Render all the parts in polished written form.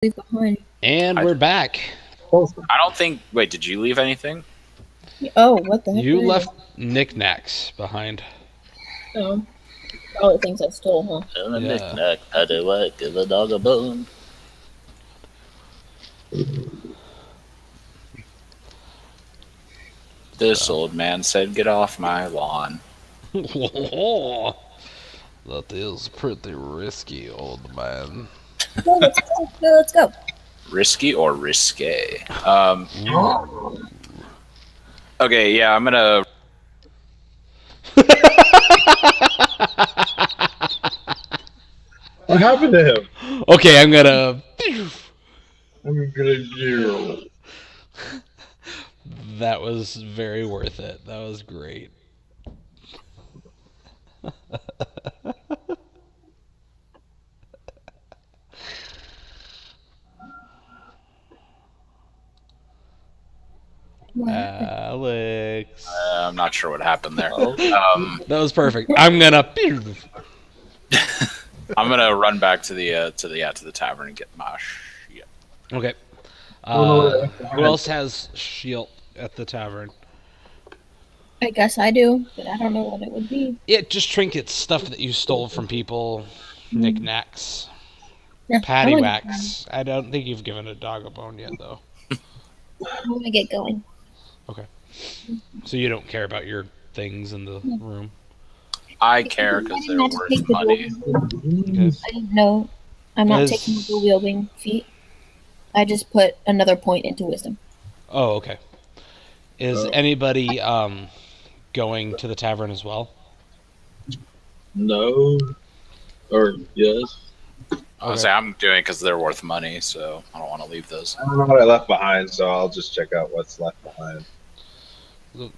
leave behind. And we're back. I don't think. Wait, did you leave anything? Oh, what the heck? You did I left knickknacks behind. do? Oh, all the things I stole, huh? I'm a Yeah. knick-knack, paddywhack, give a dog a bone. This old man said, "Get off my lawn." That is pretty risky, old man. No, let's go. No, let's go. Risky or risque? Okay, yeah, I'm gonna. What happened to him? Okay, I'm gonna. I'm gonna do. That was very worth it. That was great. What happened? Alex. I'm not sure what happened there. That was perfect. I'm gonna. I'm gonna run back to the tavern and get my shit. Okay. Who else has shield at the tavern? I guess I do, but I don't know what it would be. Yeah, just trinkets, stuff that you stole from people, knickknacks, Yeah, patty I wanna whacks. I don't think you've given a dog a bone yet, though. to get going. So you don't care about your things in the room. I care because they're not to worth take the money. Okay. I didn't know. I'm not Does- taking the dual wielding feat. I just put another point into wisdom. Oh, okay. Is anybody going to the tavern as well? No. Or yes. I was say I'm doing because they're worth money, so I don't want to leave those. I don't know what I left behind, so I'll just check out what's left behind.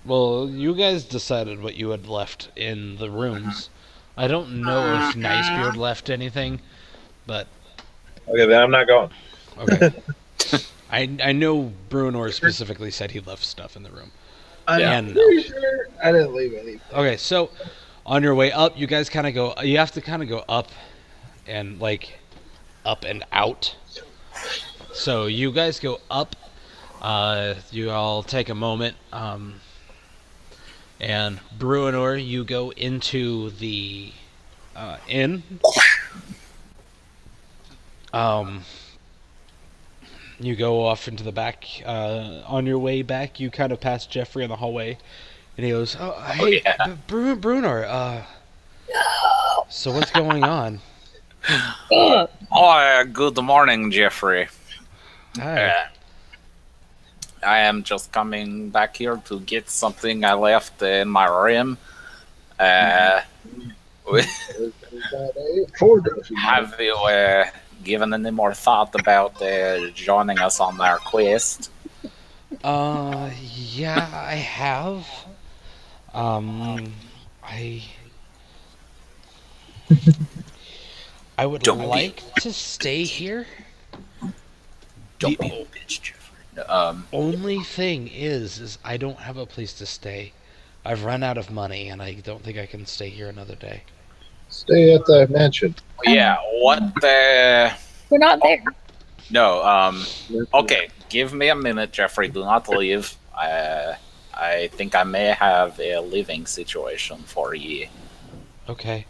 Well, you guys decided what you had left in the rooms. I don't know if Nicebeard left anything, but Okay, then I'm not going. okay. I know Bruenor specifically said he left stuff in the room. I'm And pretty sure I didn't leave anything. okay, so on your way up, you guys kind of go. You have to kind of go up and like up and out. So you guys go up. You all take a moment. And Bruenor, you go into the inn. You go off into the back. On your way back, you kind of pass Jeffrey in the hallway, and he goes, "Oh, hey, yeah. Bruenor. So what's going on?" Ugh. Oh, good morning, Jeffrey. Hi. I am just coming back here to get something I left in my room. Have you given any more thought about joining us on our quest? Yeah, I have. I would Don't be- like to stay here. Don't The be a bitch, Jeffrey. only thing is I don't have a place to stay. I've run out of money, and I don't think I can stay here another day. Stay at the mansion. Yeah, what the... We're not there. No, okay, give me a minute, Jeffrey. Do not leave. I think I may have a living situation for you. Okay.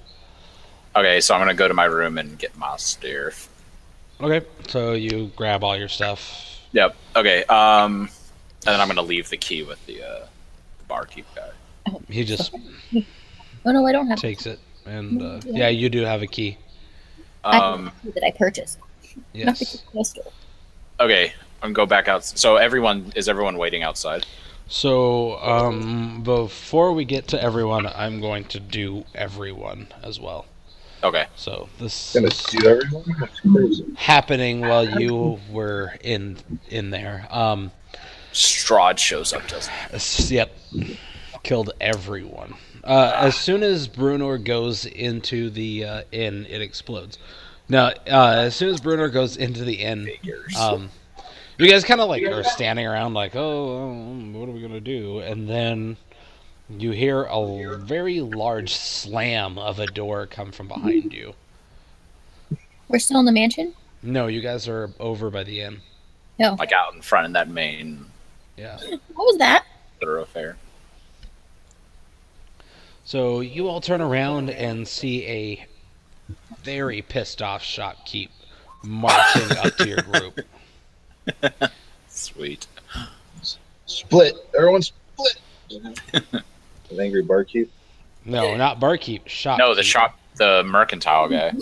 Okay, so I'm gonna go to my room and get my stuff. Okay. So you grab all your stuff. Yep. Okay. And then I'm gonna leave the key with the barkeep guy. He just Oh no, I don't have takes it, and yeah, you do have a key. I have the key that I purchased. Not the key Yes. that I stole. Okay, I'm gonna go back out. So is everyone waiting outside? So before we get to everyone, I'm going to do everyone as well. Okay. So this Gonna is shoot everyone? That's crazy. happening while you were in there. Strahd shows up, doesn't he? Yep, killed everyone. As soon as Bruenor goes into the inn, it explodes. Now, as soon as Bruenor goes into the inn, Figures. you guys kind of like are standing around like, oh, what are we gonna do? And then you hear a very large slam of a door come from behind you. We're still in the mansion? No, you guys are over by the inn. Like out in front of that main Yeah. What was that? thoroughfare. So you all turn around and see a very pissed off shopkeep marching up to your group. Sweet. Split. Everyone split. An angry barkeep. No, not barkeep. Shop. No, the mercantile guy.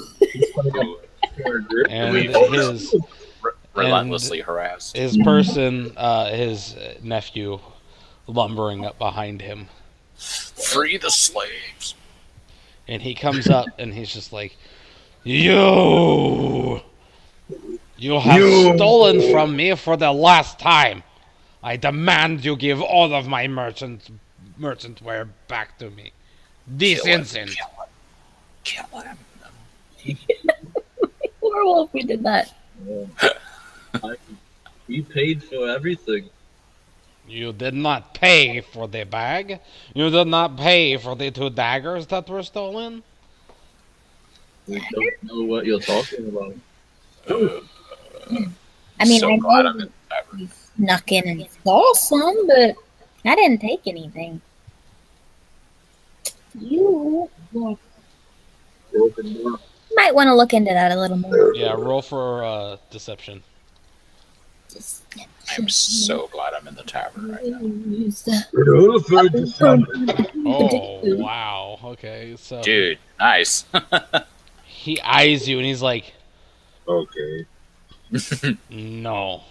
And his Relentlessly harassed. his person, his nephew, lumbering up behind him. Free the slaves. And he comes up and he's just like, You have stolen from me for the last time. I demand you give all of my merchant ware back to me. This Kill him, instant. Kill him. Werewolf, we did that. We paid for everything. You did not pay for the bag. You did not pay for the 2 daggers that were stolen. We don't know what you're talking about. I mean, So I glad know I'm in the tavern. we snuck in and stole some, but I didn't take anything. You might want to look into that a little more. Yeah, roll for deception. Just, I'm so glad I'm in the tavern right now. use the- Oh, wow. Okay, so Dude, nice. he eyes you and he's like, Okay. No,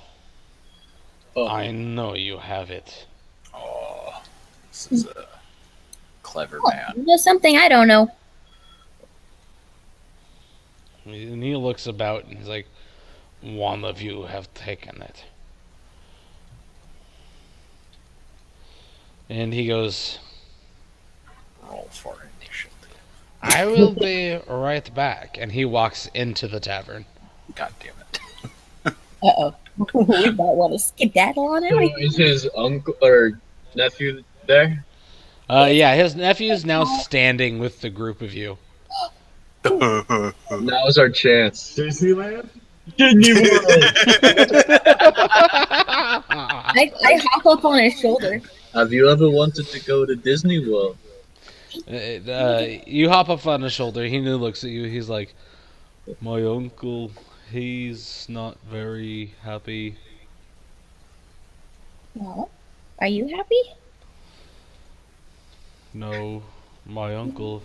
Oh, I know you have it. Oh, this is a clever Oh, man. you know something I don't know. And he looks about and he's like, One of you have taken it. And he goes, Roll for initiative. I will be right back. And he walks into the tavern. God damn it. Uh-oh. We might want to skedaddle on so it. is his uncle or nephew there? Yeah, his nephew's now standing with the group of you. Now's our chance. Disneyland? I hop up on his shoulder. Have you ever wanted to go to Disney World? You hop up on his shoulder. He looks at you. He's like, My uncle, he's not very happy. Well, are you happy? No, my uncle.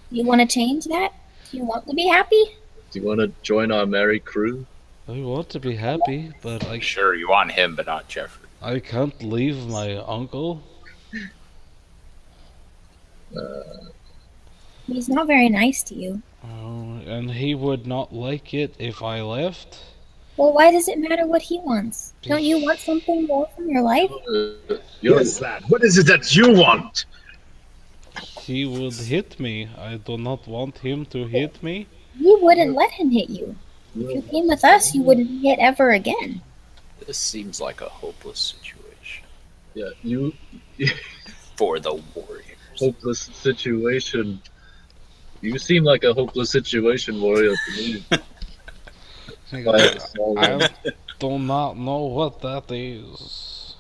Do you want to change that? Do you want to be happy? Do you want to join our merry crew? I want to be happy, but Sure, you want him, but not Jeffrey. I can't leave my uncle. He's not very nice to you. And he would not like it if I left. Well, why does it matter what he wants? Don't you want something more from your life? Yes, lad. What is it that you want? He would hit me. I do not want him to hit me. You wouldn't let him hit you. If you came with us, you wouldn't be hit ever again. This seems like a hopeless situation Yeah, you for the Warriors. hopeless situation. You seem like a hopeless situation warrior to me. I do not know what that is.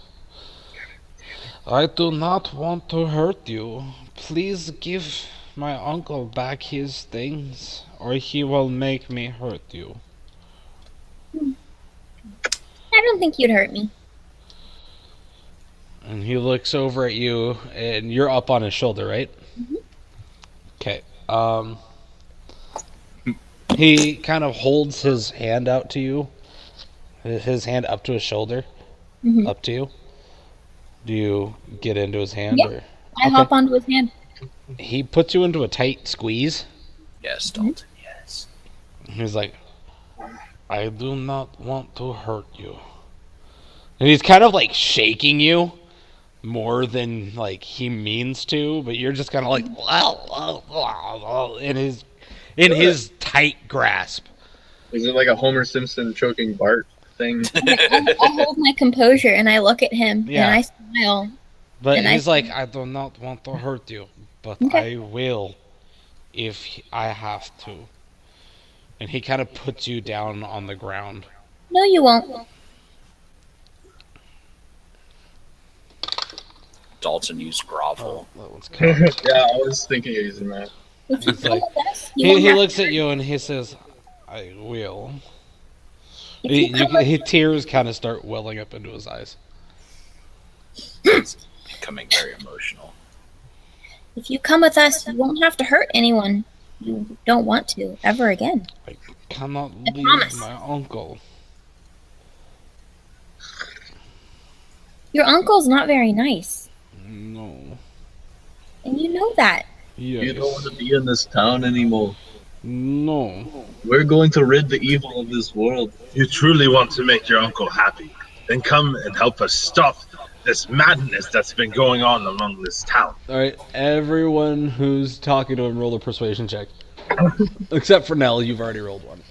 I do not want to hurt you. Please give my uncle back his things, or he will make me hurt you. I don't think you'd hurt me. And he looks over at you, and you're up on his shoulder, right? Okay. He kind of holds his hand out to you. His hand up to his shoulder. Mhm. Up to you. Do you get into his hand? Yeah. Or? I hop onto his hand. He puts you into a tight squeeze. Yes, Dalton, yes. He's like, I do not want to hurt you. And he's kind of like shaking you more than like he means to, but you're just kind of like in his tight grasp. Is it like a Homer Simpson choking Bart thing? I hold my composure and I look at him Yeah. and I smile. But And he's like, I do not want to hurt you, but Okay. I will if I have to. And he kind of puts you down on the ground. No, you won't. Dalton used grovel. That one's cocked. Yeah, I was thinking of using that. If you He's come like- with us, you He won't have looks at you and he says, "I will." if you come with- His tears kind of start welling up into his eyes. It's becoming very emotional. If you come with us, you won't have to hurt anyone you don't want to ever again. Cannot I leave promise. my uncle. Your uncle's not very nice, No. and you know that. Yes. You don't want to be in this town anymore. No. We're going to rid the evil of this world. You truly want to make your uncle happy, then come and help us stop this madness that's been going on among this town. All right, everyone who's talking to him, roll a persuasion check. Except for Nell, you've already rolled one.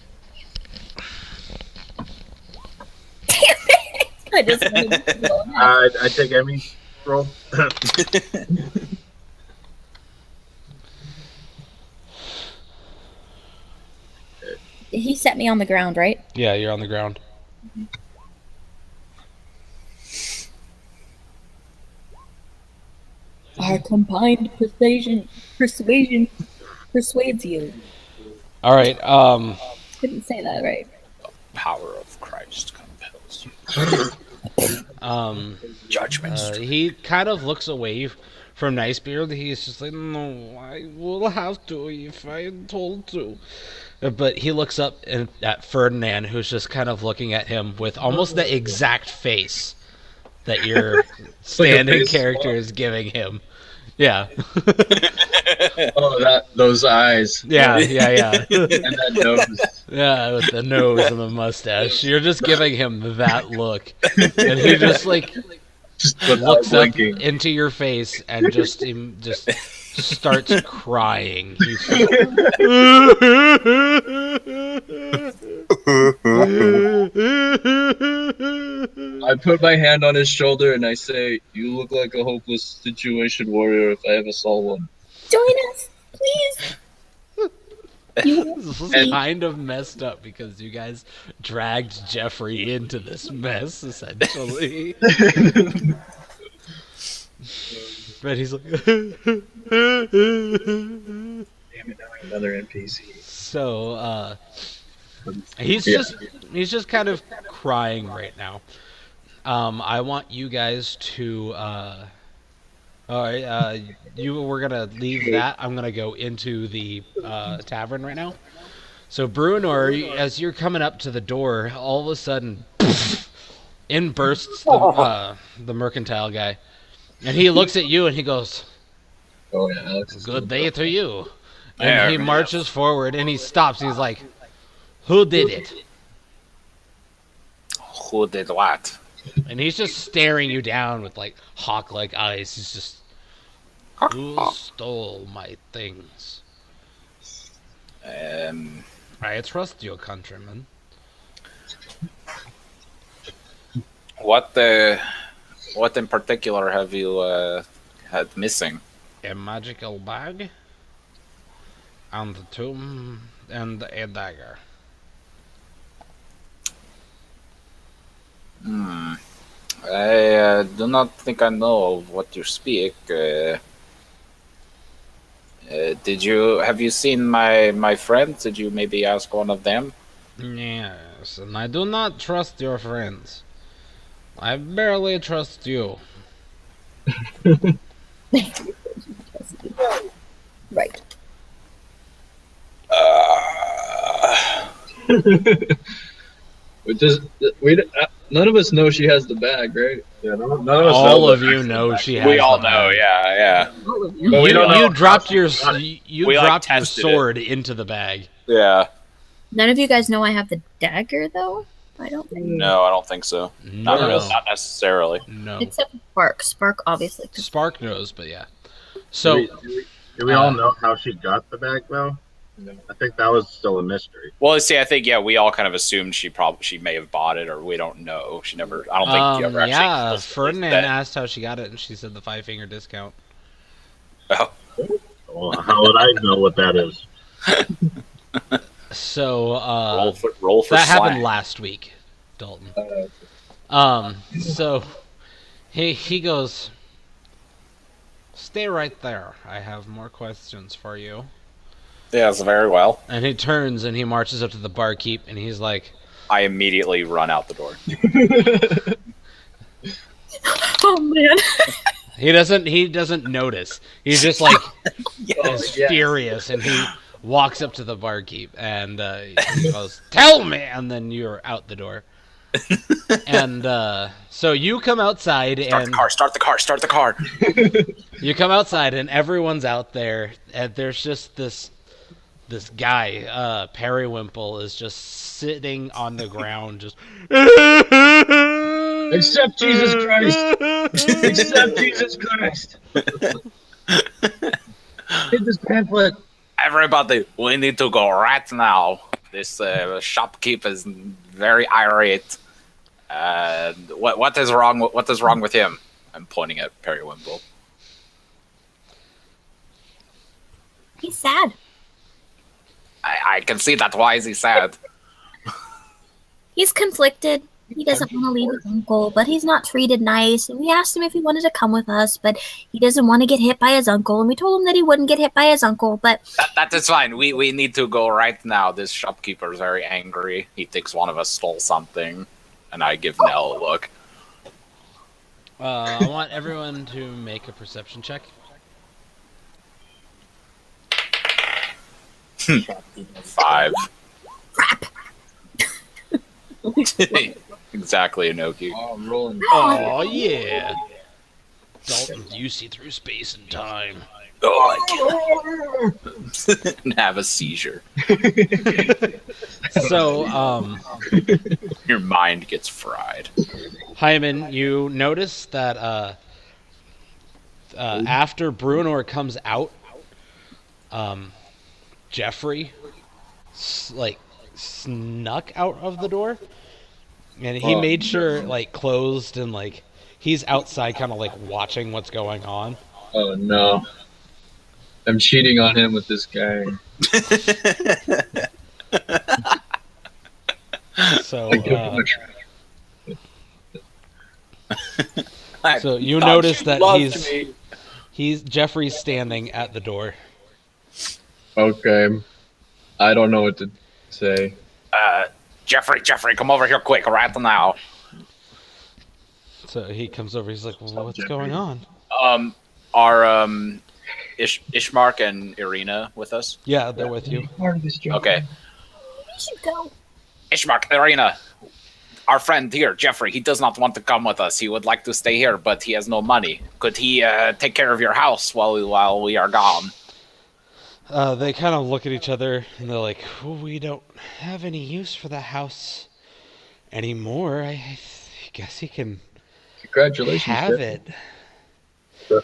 I just wanted to go ahead. I take Emmy roll. He set me on the ground, right? Yeah, you're on the ground. Our combined persuasion persuades you. All right. Couldn't say that right. Power of Christ compels you. Judgment. He kind of looks away from Nicebeard. He's just like, no, I will have to if I am told to. But he looks up at Ferdinand, who's just kind of looking at him with almost the exact face that your standing face character swap. is giving him. Yeah. Oh, those eyes. Yeah. And that nose. Yeah, with the nose and the mustache. You're just giving him that look. And he just like Just without looks up blinking. into your face and just starts crying. He's I put my hand on his shoulder and I say, "You look like a hopeless situation warrior if I ever saw one." Join us, please. You This is kind of messed up because you guys dragged Jeffrey into this mess, essentially. But he's like, Damn it, now another NPC. so he's Yeah. just kind of crying right now. I want you guys to all right, we're gonna leave that. I'm gonna go into the tavern right now. So Bruenor, as you're coming up to the door, all of a sudden, in bursts the mercantile guy, and he looks at you and he goes, Oh yeah, Alex. is "Good day to you." There And he we marches forward and he stops. He's like, "Who did it?" Who did what? And he's just staring you down with like hawk-like eyes. He's just, "Who stole my things?" I trust you, countryman. What in particular have you had missing? A magical bag, and the tomb, and a dagger. I do not think I know of what you speak. Have you seen my friends? Did you maybe ask one of them? Yes, and I do not trust your friends. I barely trust you. right. None of us know she has the bag, right? Yeah, none of us All know of the you accent know back. she has. We all the know, bag. yeah. All of you. But we don't know You how dropped she your got it. you We, like, dropped your tested sword into the bag. Yeah. None of you guys know I have the dagger, though. I don't think. No, I don't think so. Not No, really. Not necessarily. no. Except Spark. Spark, obviously. 'cause Spark knows, but yeah. So Do we all know how she got the bag, though? I think that was still a mystery. Well, see, I think we all kind of assumed she may have bought it, or we don't know. She never. I don't think you ever actually. yeah, explicitly Ferdinand said- asked how she got it, and she said the 5-finger discount. Oh, Well, how would I know what that is? So roll for that happened slang. last week, Dalton. So he goes, stay right there. I have more questions for you. Yes, very well. And he turns and he marches up to the barkeep and he's like, I immediately run out the door. Oh man. he doesn't notice. He's just like is furious, and he walks up to the barkeep and he goes, "Tell me!" And then you're out the door. And so you come outside Start the car. you come outside and everyone's out there, and there's just this guy, Periwinkle, is just sitting on the ground, just Accept Jesus Christ. Accept Jesus Christ. Hit this pamphlet. Everybody, we need to go right now. This shopkeep is very irate. What is wrong? What is wrong with him? I'm pointing at Periwinkle. He's sad. I can see that. Why is he sad? He's conflicted. He doesn't want to leave his uncle, but he's not treated nice. And we asked him if he wanted to come with us, but he doesn't want to get hit by his uncle. And we told him that he wouldn't get hit by his uncle, but That is fine. We need to go right now. This shopkeeper is very angry. He thinks one of us stole something, and I give Nell a look. I want everyone to make a perception check. 5. crap. Exactly, Inoki. Oh, I'm rolling. Oh yeah, Dalton, you see through space and time. Oh, and have a seizure. So, Your mind gets fried. Hyman, you notice that after Bruenor comes out, Jeffrey snuck out of the door, and he made sure closed, and he's outside kind of watching what's going on. Oh no. I'm cheating on him with this guy. So, I give him a so you God, notice she that loved me. Jeffrey's standing at the door. Okay. I don't know what to say. Jeffrey, come over here quick, right now. So he comes over. He's like, "Well, what's going on?" Are Ishmark and Irina with us? Yeah, they're with you. Okay. We should go. Ishmark, Irina, our friend here, Jeffrey, he does not want to come with us. He would like to stay here, but he has no money. Could he take care of your house while we are gone? They kind of look at each other and they're like, well, "We don't have any use for the house anymore. I guess he can Congratulations. have it."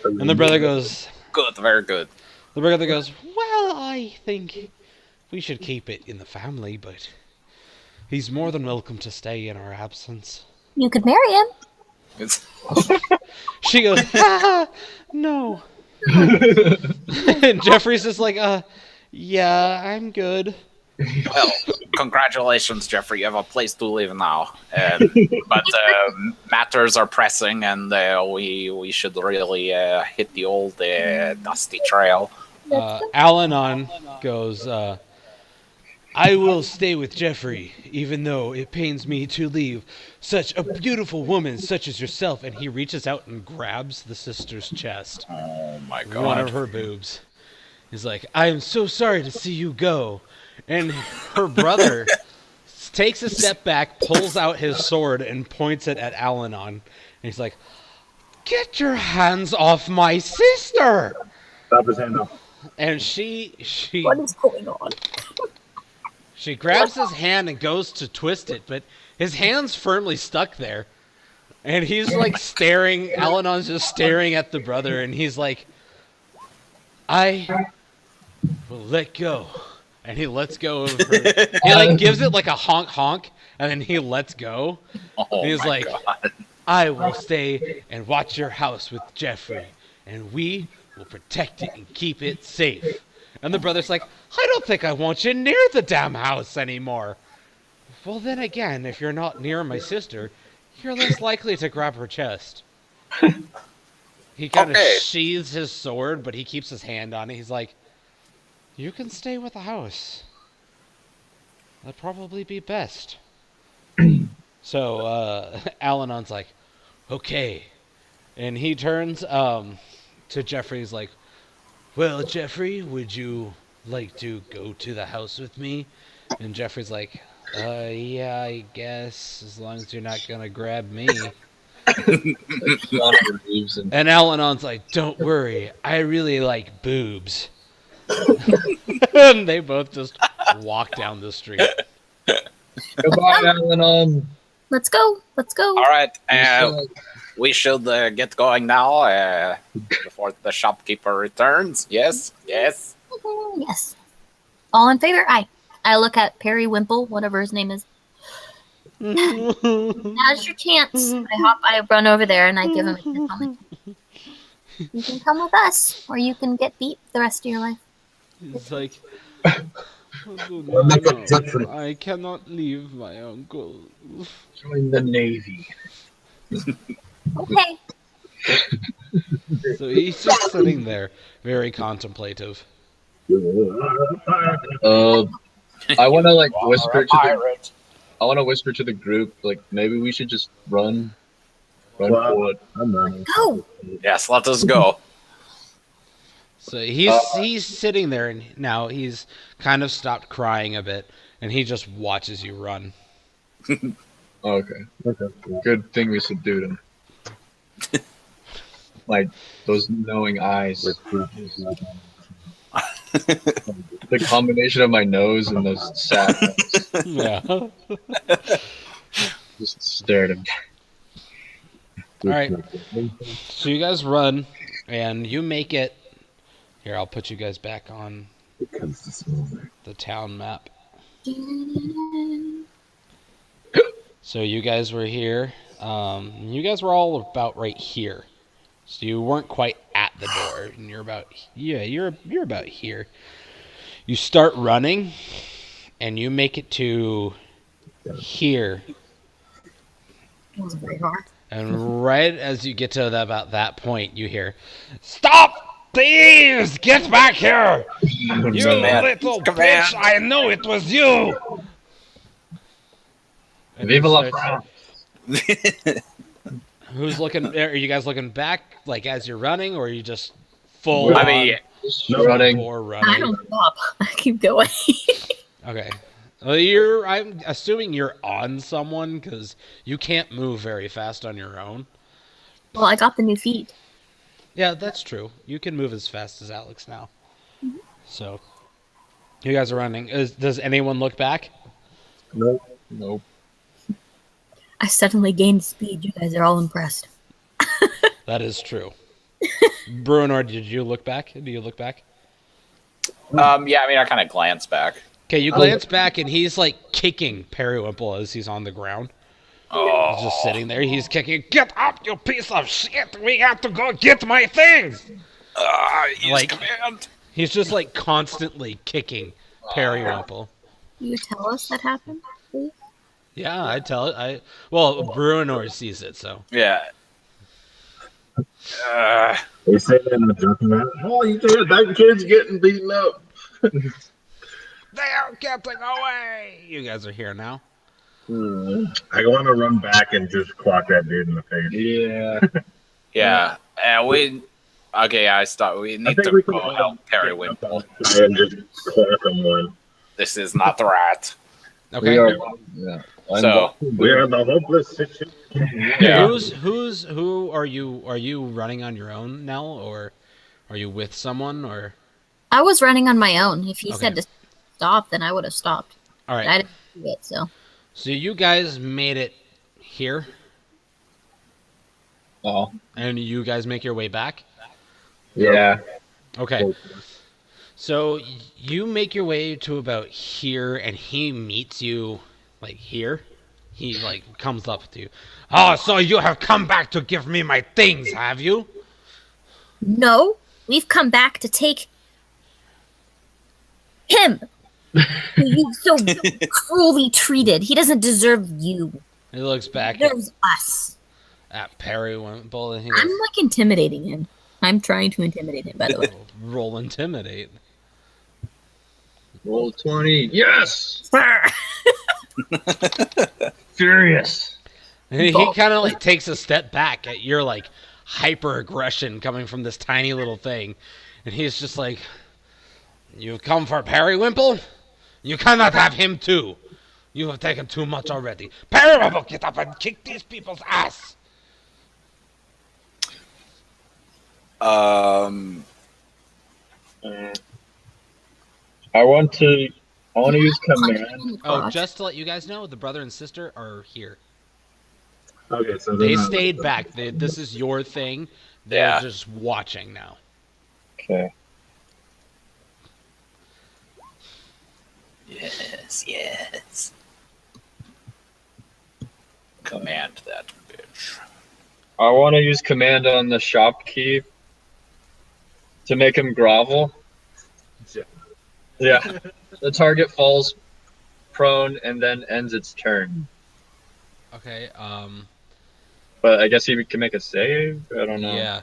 And the brother goes, Good, very good. "Well, I think we should keep it in the family, but he's more than welcome to stay in our absence." You could marry him. It's, She goes, "No." And Jeffrey's just like, "Yeah, I'm good." well, congratulations, Jeffrey. You have a place to live now. But matters are pressing, and we should really hit the old dusty trail. Al-Anon goes, "I will stay with Jeffrey, even though it pains me to leave such a beautiful woman such as yourself." And he reaches out and grabs the sister's chest, Oh my one of god. her boobs. He's like, "I am so sorry to see you go." And her brother takes a step back, pulls out his sword, and points it at Al-Anon. And he's like, "Get your hands off my sister!" Stop his hand off. And she What is going on? She grabs his hand and goes to twist it, but his hand's firmly stuck there. And he's staring, Al-Anon's just staring at the brother, and he's like, "I will let go." And he lets go of her. He gives it a honk honk, and then he lets go. Oh And he's my like, god. "I will stay and watch your house with Jeffrey, and we will protect it and keep it safe." And the brother's like, I don't think I want you near the damn house anymore. Well, then again, if you're not near my sister, you're less likely to grab her chest. He kind of Okay. sheathes his sword, but he keeps his hand on it. He's like, you can stay with the house. That'd probably be best. So, Al-Anon's like, okay. And he turns to Jeffrey. He's like, well, Jeffrey, would you like to go to the house with me? And Jeffrey's like, yeah, I guess, as long as you're not gonna grab me. Keanu Reeves and And Al-Anon's like, don't worry, I really like boobs. And they both just walk down the street. goodbye, Al-Anon. Let's go. Let's go. All right, we should get going now before the shopkeeper returns. Yes, yes. Yes. All in favor? Aye. I look at Perry Wimple, whatever his name is. Now's your chance. I run over there and I give him a kiss on the cheek. You can come with us, or you can get beat the rest of your life. He's like, Jeffrey. I cannot leave my uncle. Join the Navy. Okay. So he's just sitting there, very contemplative. I want to like whisper to the. Pirate. I want to whisper to the group, like maybe we should just run Well, forward. I'm running. Go. Yes, let us go. So he's sitting there, and now he's kind of stopped crying a bit, and he just watches you run. Okay, Okay. good thing we subdued him. Like those knowing eyes. The combination of my nose and those sad eyes Yeah. All just stared at me. right. So you guys run, and you make it. Here, I'll put you guys back on the town map. So you guys were here. You guys were all about right here. So you weren't quite at the door, and you're about you're about here. You start running, and you make it to here. Wasn't very hard. And right as you get to about that point, you hear, "Stop! Thieves! Get back here! You little Command. bitch! I know it was you!" And Viva he la starts- France. Who's looking? Are you guys looking back, like as you're running, or are you just full? I mean, Just running. Or I running? don't stop. I keep going. Okay. Well, I'm assuming you're on someone because you can't move very fast on your own. Well, I got the new feet. Yeah, that's true. You can move as fast as Alex now. So, you guys are running. Does anyone look back? Nope. I suddenly gained speed. You guys are all impressed. That is true. Bruno, did you look back? Do you look back? yeah, I mean, I kind of glance back. Okay, you glance back and he's like kicking Periwimple as he's on the ground. Oh, He's just sitting there. He's kicking. Get up, you piece of shit! We have to go get my things. use Like- command. He's just like constantly kicking Periwimple. You tell us that happened, please? Yeah, I tell it. Well, Bruno sees it, so. Yeah. They say that in the joking around. Oh, you hear that kid's getting beaten up. They're getting away! You guys are here now. I want to run back and just clock that dude in the face. Yeah. Yeah. We. Okay, I start. We need to we go can help Periwimple. And just clock him one. This is not the rat. Okay. We are. Yeah. So, We are the hopeless situation. yeah. Who are you? Are you running on your own, Nell, or are you with someone? Or I was running on my own. If he Okay. said to stop, then I would have stopped. all right. I didn't do it, so. So you guys made it here, Oh. and you guys make your way back. Yeah. Okay. So you make your way to about here, and he meets you like here. He like comes up to you. Oh, so you have come back to give me my things, have you? No, we've come back to take Him! Who you so cruelly treated. He doesn't deserve you. He looks He back deserves us. at Periwinkle and he I'm goes, like intimidating him. I'm trying to intimidate him, by the way. roll intimidate. Roll 20. Yes! Sir. Furious. And he kind of like takes a step back at your like hyper aggression coming from this tiny little thing. And he's just like, "You've come for Periwinkle? You cannot have him too. You have taken too much already. Periwinkle, get up and kick these people's ass." I want to use command. Oh, just to let you guys know, the brother and sister are here. Okay, so They they're not- stayed back. This is your thing. They're Yeah. just watching now. Okay. Yes, yes. Command that bitch. I want to use command on the shopkeep to make him grovel. Yeah. The target falls prone and then ends its turn. Okay. But I guess he can make a save? I don't know. Yeah.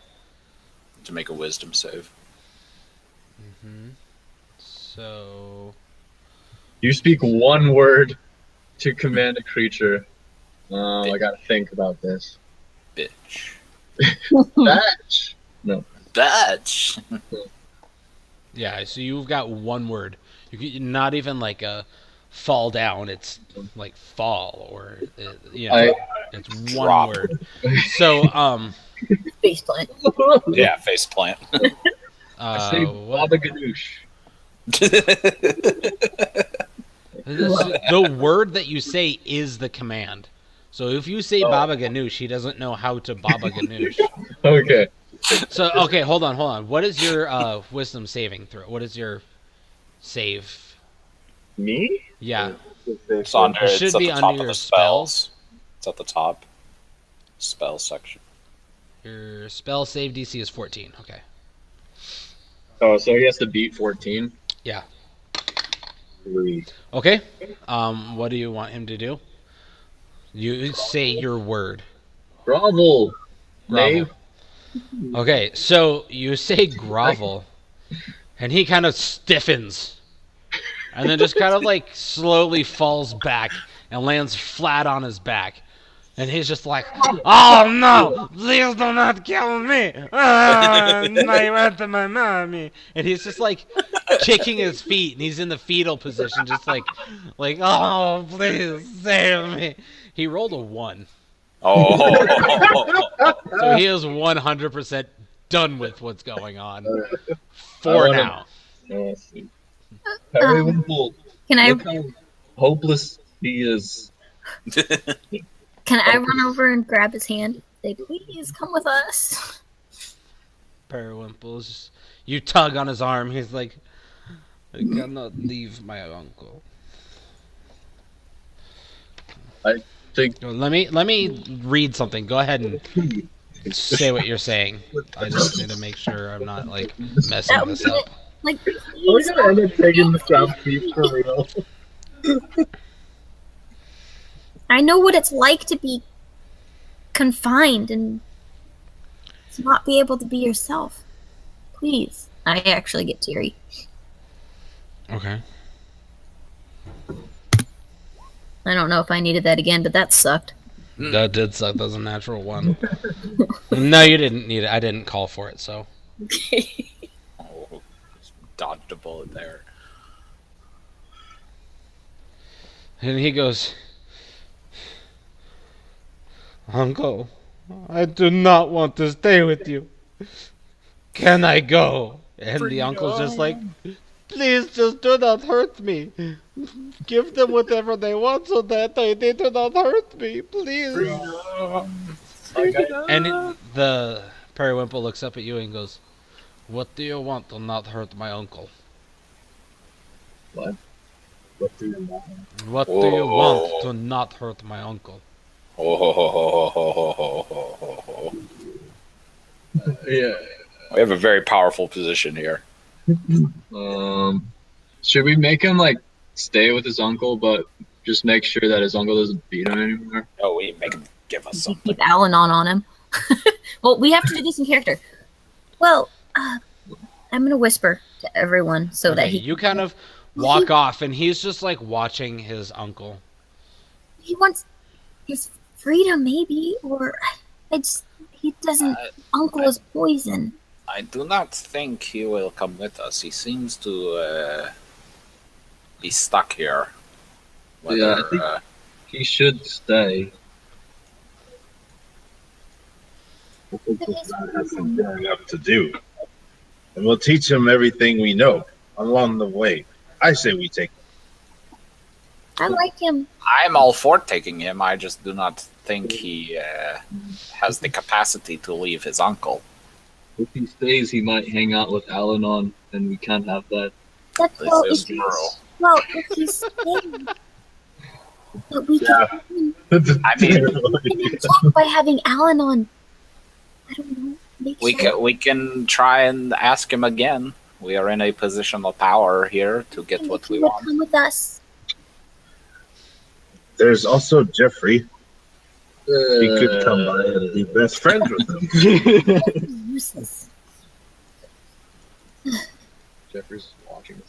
To make a wisdom save. So. You speak one word to command a creature. I gotta think about this. Bitch. Batch! No. Dutch. Yeah. So you've got one word. You can not even like a fall down. It's like fall or it's one Drop. word. So Faceplant. Yeah, faceplant. I say what? Baba Ganoush. The word that you say is the command. So if you say Baba Ganoush, he doesn't know how to Baba Ganoush. Okay. So okay, hold on. What is your wisdom saving throw? What is your save? Me? Yeah, It's under. It should It's at be the under top of your the spells. It's at the top. Spell section. your spell save DC is 14. Okay. Oh, so he has to beat 14? Yeah. 3. Okay. What do you want him to do? You say your word. Grovel! Grovel. Knave. Okay, so you say grovel, and he kind of stiffens, and then just kind of like slowly falls back and lands flat on his back. And he's just like, "Oh no! Please do not kill me! Ah, I went to my mommy!" And he's just like kicking his feet, and he's in the fetal position, just like, "Oh, please save me!" He rolled a 1, Oh. so he is 100% done with what's going on I for wanna- now. Let's see. Periwinkle, Can I look how hopeless he is. run over and grab his hand? Say, please come with us. Periwimples, you tug on his arm. He's like, "I cannot leave my uncle." I think Let me read something. Go ahead and say what you're saying. I just need to make sure I'm not like messing That this was up. it. Like, we're please. gonna end up taking the shopkeep for real. I know what it's like to be confined and to not be able to be yourself. Please. I actually get teary. Okay. I don't know if I needed that again, but that sucked. That did suck. That was a natural 1. No, you didn't need it. I didn't call for it. So Oh, dodged a bullet there. and he goes, "Uncle, I do not want to stay with you. Can I go?" And the uncle's just like, "Please just do not hurt me. Give them whatever they want so that they do not hurt me, please." And the Periwinkle looks up at you and goes, "What do you want to not hurt my uncle? What? What do you want? What do you want to not hurt my uncle?" Oh. Yeah. We have a very powerful position here. Should we make him like stay with his uncle, but just make sure that his uncle doesn't beat him anymore? Oh, we make him give us You something. keep Al-Anon on him. Well, we have to do this in character. Well, I'm gonna whisper to everyone so that Okay, you kind of walk off, and he's just like watching his uncle. he wants his freedom, maybe, or he doesn't. Uncle is poison. I do not think he will come with us. He seems to be stuck here. Yeah, I think he should stay. I think this man has some growing up to do. And we'll teach him everything we know along the way. I say we take I like him. I'm all for taking him. I just do not think he has the capacity to leave his uncle. If he stays, he might hang out with Al-Anon, and we can't have that. That's This well, is if he's, true. well, if he's staying, but we Yeah. can I mean, talk by having Al-Anon. I don't know. Make sure. we can try and ask him again. We are in a position of power here to get And what if we he would want. come with us. There's also Jeffrey. He could come by and be best friends with him. Useless. Jeffrey's watching this.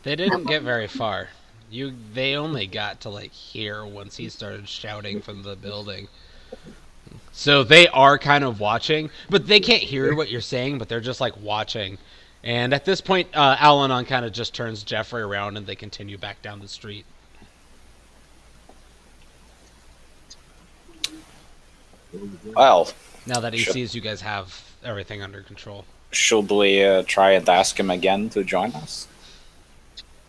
They didn't get very far. They only got to like here once he started shouting from the building. So they are kind of watching, but they can't hear what you're saying, but they're just like watching. And at this point, Al-Anon kind of just turns Jeffrey around and they continue back down the street. Well, Now that he Sure. sees you guys have everything under control. should we try and ask him again to join us?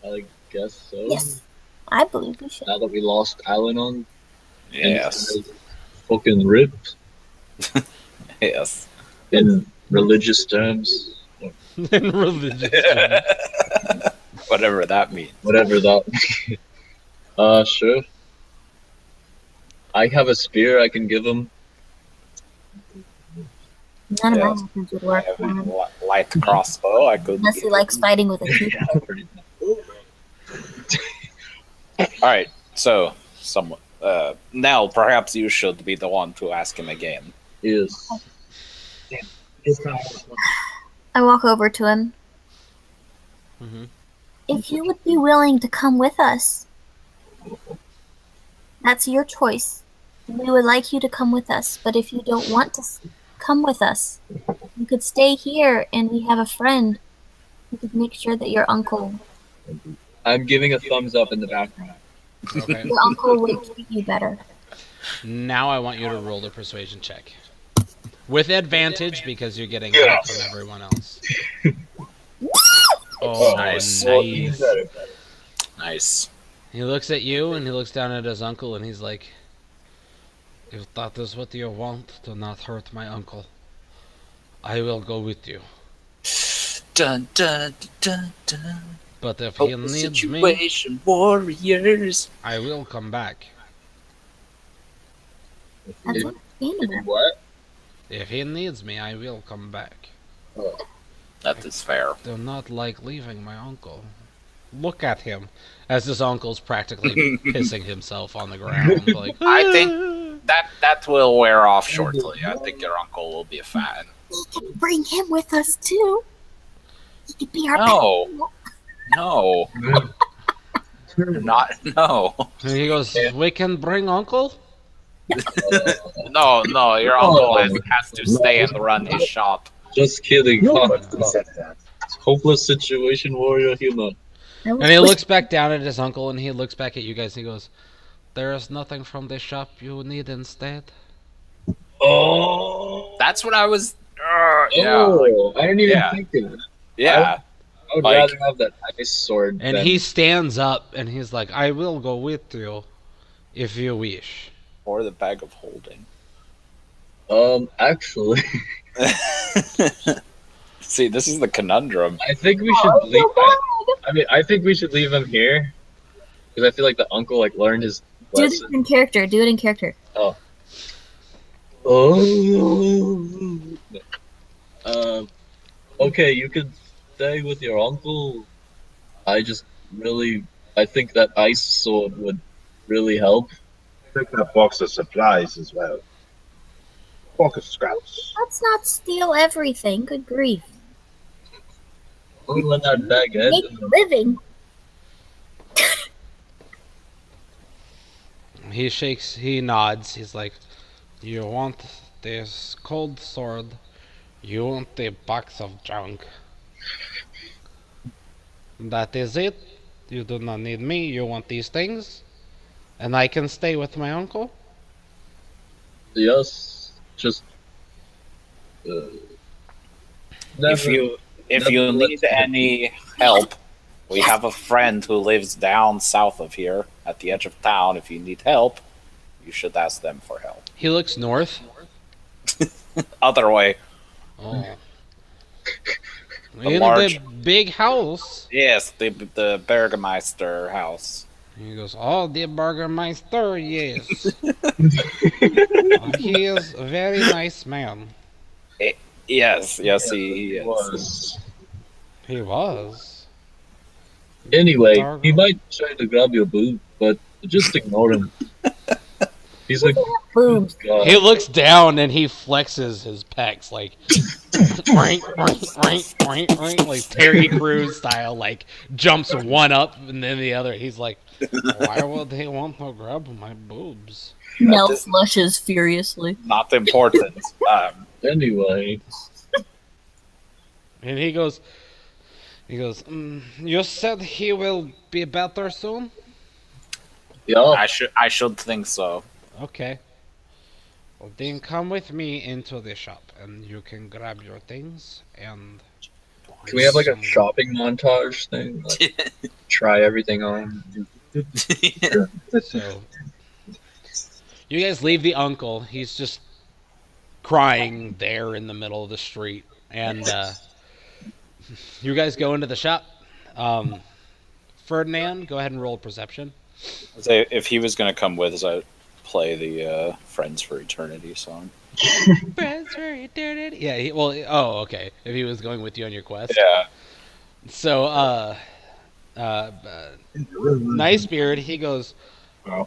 I guess so. Yes, I believe we should. Now that we lost Al-Anon, Yes. and fucking ripped Yes. in religious terms, In religious terms. Whatever that means. whatever that. Sure. I have a spear I can give him. None of Yeah. my weapons would I work have for him. a light crossbow. I could. Unless he likes fighting with a key. All right. So, Nell, perhaps you should be the one to ask him again. Yes. I walk over to him. hmm If you would be willing to come with us, that's your choice. We would like you to come with us, but if you don't want to come with us, you could stay here and we have a friend who could make sure that your uncle I'm giving a thumbs up in the background. Okay. would treat you better. Now I want you to roll the persuasion check. With advantage because you're getting help from everyone else. Oh, Nice. nice. Nice. He looks at you and he looks down at his uncle and he's like, if that is what you want, do not hurt my uncle. I will go with you. Dun dun dun dun. But if he needs me, Situation warriors. I will come back. That's If- understandable. What? If he needs me, I will come back. That is fair. Do not like leaving my uncle. Look at him. As his uncle's practically pissing himself on the ground. Like, I think that will wear off shortly. I think your uncle will be a fan. We can bring him with us too. He could be our No. No. Not no. And he goes, we can bring uncle? No, your uncle has to stay and run his shop. Just kidding. Nobody said that. Hopeless situation warrior humor. And he looks back down at his uncle and he looks back at you guys and he goes, there is nothing from the shop you need instead. Oh. That's what I was. Yeah. Oh, I didn't even Yeah. think of it. Yeah. I would Like- rather have that ice sword. And than- he stands up and he's like, I will go with you if you wish. Or the bag of holding. Actually, See, this is the conundrum. I think we should leave. I think we should leave him here because I feel like the uncle like learned his Do this lesson. in character. Do it in character. Okay, you could stay with your uncle, I think that ice sword would really help. Take that box of supplies as well. Box of scraps. Let's not steal everything. Good grief. Only when that baguette. Make a living. He nods. He's like, "You want this cold sword? You want the box of junk? That is it? You do not need me. You want these things? And I can stay with my uncle?" Yes, just. If you need any help, we have a friend who lives down south of here, at the edge of town. If you need help, you should ask them for help. He looks north. Other way. Oh. The In large- the big house. Yes, the Bergmeister house. He goes, "Oh, the Burgermeister, yes." He is a very nice man. Yes, he is. Was. He was. Anyway, Dargo. he might try to grab your boot, but just ignore him. He's like, Boom. God. He looks down and he flexes his pecs like, like Terry Crews style, like jumps one up and then the other. He's like, "Why would they want to grab my boobs?" Nell flushes furiously. Not important. Anyway, And he goes, "You said he will be better soon? yeah, I should think so. Okay. Well, then come with me into the shop and you can grab your things and." can we have like a shopping montage thing? Like, try everything on. So, you guys leave the uncle. He's just crying there in the middle of the street. And you guys go into the shop. Ferdinand, go ahead and roll a perception. So if he was going to come with us, I'd play the Friends for Eternity song. Friends for eternity. Yeah, oh, okay. If he was going with you on your quest. Yeah. So, Nice Beard, he goes, oh,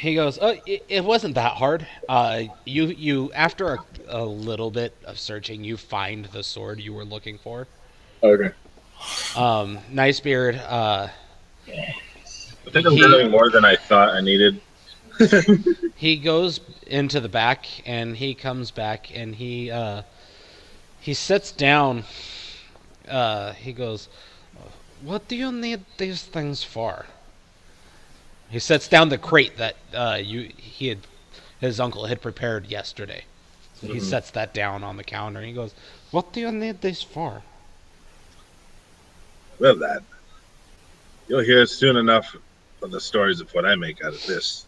it wasn't that hard. You after a little bit of searching, you find the sword you were looking for. Okay. Nice Beard, I think I'm doing more than I thought I needed. he goes into the back and he comes back and he sits down. He goes, "What do you need these things for?" He sets down the crate that his uncle had prepared yesterday. So he sets that down on the counter and he goes, "What do you need this for?" Well, lad, you'll hear soon enough of the stories of what I make out of this.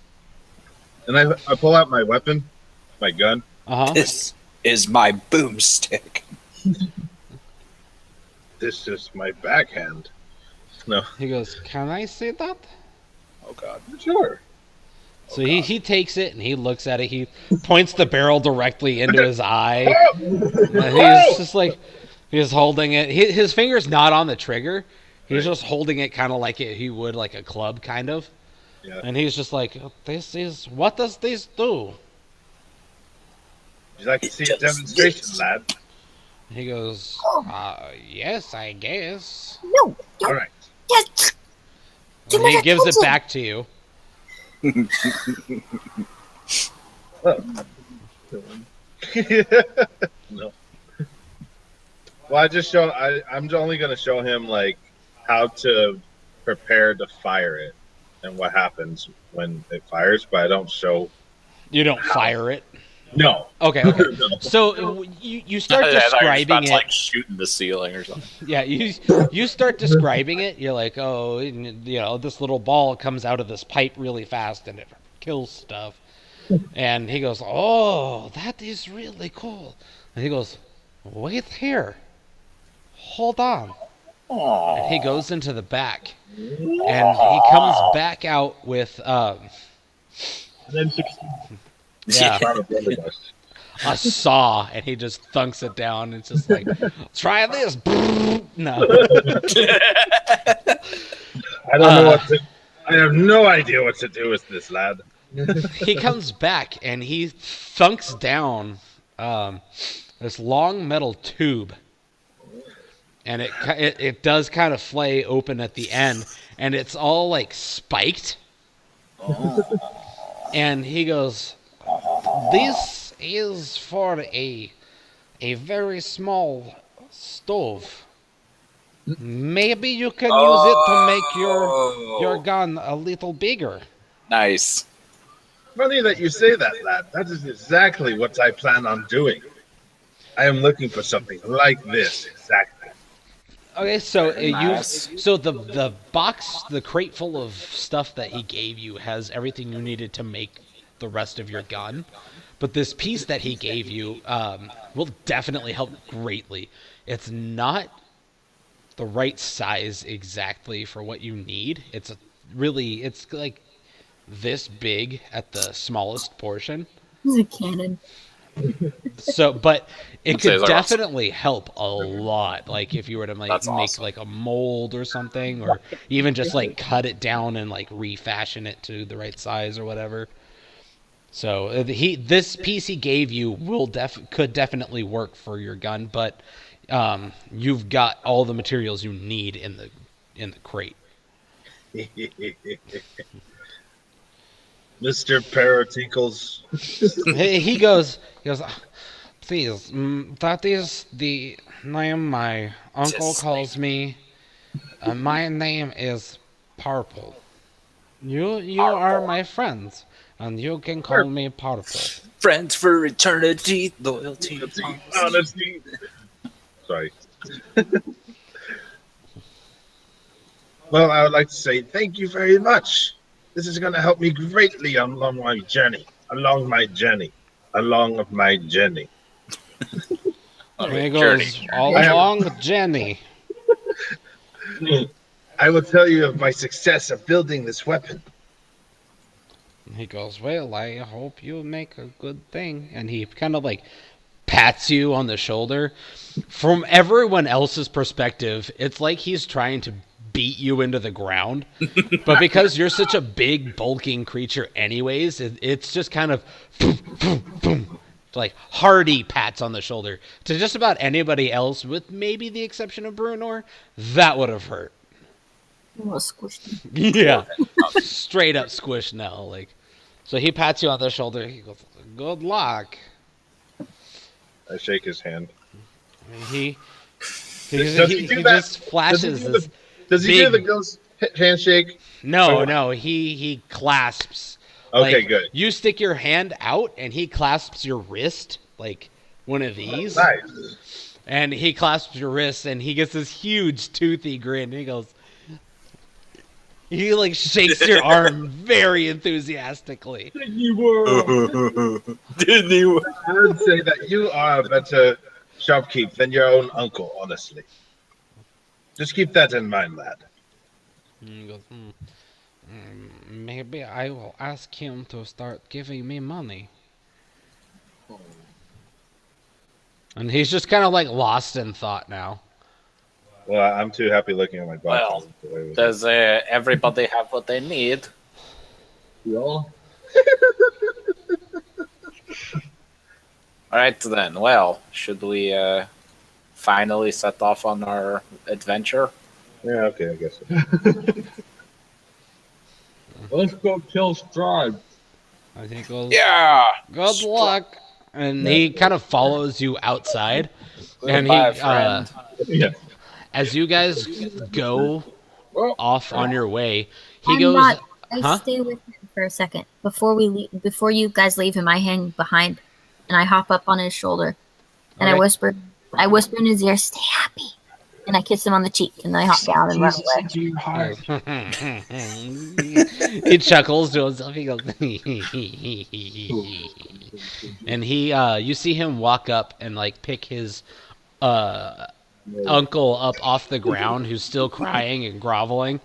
And I pull out my weapon, my gun. Uh-huh. This is my boomstick. This is my backhand. No, He goes, "Can I see that?" Oh God. sure. So he takes it and he looks at it. He points the barrel directly into his eye. And he's just like, he's holding it. His finger's not on the trigger. He's just holding it kind of like he would like a club, kind of. Yeah. And he's just like, what does this do? Would you like to see a demonstration, lad? He goes, yes, I guess. No. All right. Yes. And he gives it back to you. No. Well, I'm only going to show him like how to prepare to fire it and what happens when it fires, but I don't show. You don't fire it. No. Okay. No. So you start I thought you were describing about to, it. like shooting the ceiling or something. Yeah, you start describing it. You're like, oh, this little ball comes out of this pipe really fast and it kills stuff. And he goes, oh, that is really cool. And he goes, wait here. Hold on. And he goes into the back. And he comes back out with, And then yeah, a saw, and he just thunks it down. It's just like, try this. No. I don't know what to. I have no idea what to do with this lad. He comes back and he thunks down this long metal tube, and it does kind of flay open at the end, and it's all like spiked. And he goes, "This is for a very small stove. Maybe you can use it to make your gun a little bigger." Nice. Funny that you say that, lad. That is exactly what I plan on doing. I am looking for something like this, exactly. Okay, so Nice. the box, the crate full of stuff that he gave you has everything you needed to make the rest of your gun. But this piece that he gave you will definitely help greatly. It's not the right size exactly for what you need. It's like this big at the smallest portion. He's a cannon. So, but it I'd say could they're awesome. definitely help a lot. Like if you were to That's make awesome. like a mold or something, or even just like cut it down and like refashion it to the right size or whatever. So this piece he gave you could definitely work for your gun, but you've got all the materials you need in the crate. Mr. Paratinkles. He goes, please, that is the name my uncle Just calls me. My name is Purple. You are my friends, and you can call me Purple. Friends for eternity, loyalty. Honesty. Sorry. Well, I would like to say thank you very much. This is going to help me greatly along my journey. Along my journey. And he Journey. goes, all I have- along Jenny. I will tell you of my success of building this weapon. He goes, well, I hope you make a good thing. And he kind of like pats you on the shoulder. From everyone else's perspective, it's like he's trying to beat you into the ground. But because you're such a big, bulking creature anyways, it's just kind of boom, like hearty pats on the shoulder. To just about anybody else, with maybe the exception of Brunor, that would have hurt. A little squished. Yeah. Straight up squish now. Like, so he pats you on the shoulder. He goes, good luck. I shake his hand. He Does he do that? just flashes his... Does he do big- the ghost handshake? No, he clasps. Okay, Like, good. You stick your hand out, and he clasps your wrist, like one of these. Nice. And he clasps your wrist, and he gets this huge toothy grin. And he goes... He, like, shakes your arm very enthusiastically. Didn't you? I would say that you are a better shopkeep than your own uncle, honestly. Just keep that in mind, lad. And he goes, maybe I will ask him to start giving me money. And he's just kind of, like, lost in thought now. Well, I'm too happy looking at my box. Does everybody have what they need? Yeah. Alright then, well, should we finally set off on our adventure? Yeah, okay, I guess so. Let's go kill Stride. I think he goes, Yeah! good luck. And he kind of follows you outside. And Goodbye, he, friend. Yeah. as you guys go off on your way, he I'm goes, not. I huh? stay with him for a second before we leave, before you guys leave him. I hang behind, and I hop up on his shoulder, and I Okay. whisper. I whisper in his ear, "Stay happy," and I kiss him on the cheek, and then I hop down and run away. He chuckles to himself. He goes, and he, you see him walk up and like pick his uncle up off the ground, who's still crying and groveling.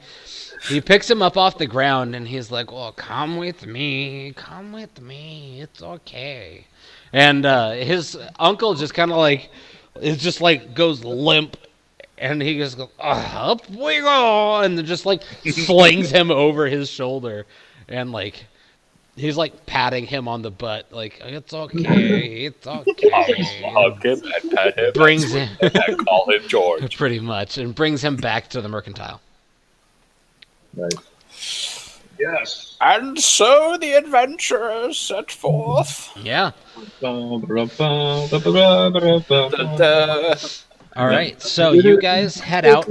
He picks him up off the ground, and he's like, "Well, come with me. Come with me. It's okay." And his uncle just kind of like, it just like goes limp, and he just goes, "Up we go," and then just like slings him over his shoulder, and like he's like patting him on the butt, like, "It's okay, it's okay." Hug him and pet him. Brings him and call him George. pretty much, and brings him back to the mercantile. Nice. Yes. And so the adventurers set forth. Yeah. Da-da. All right, so you guys head out.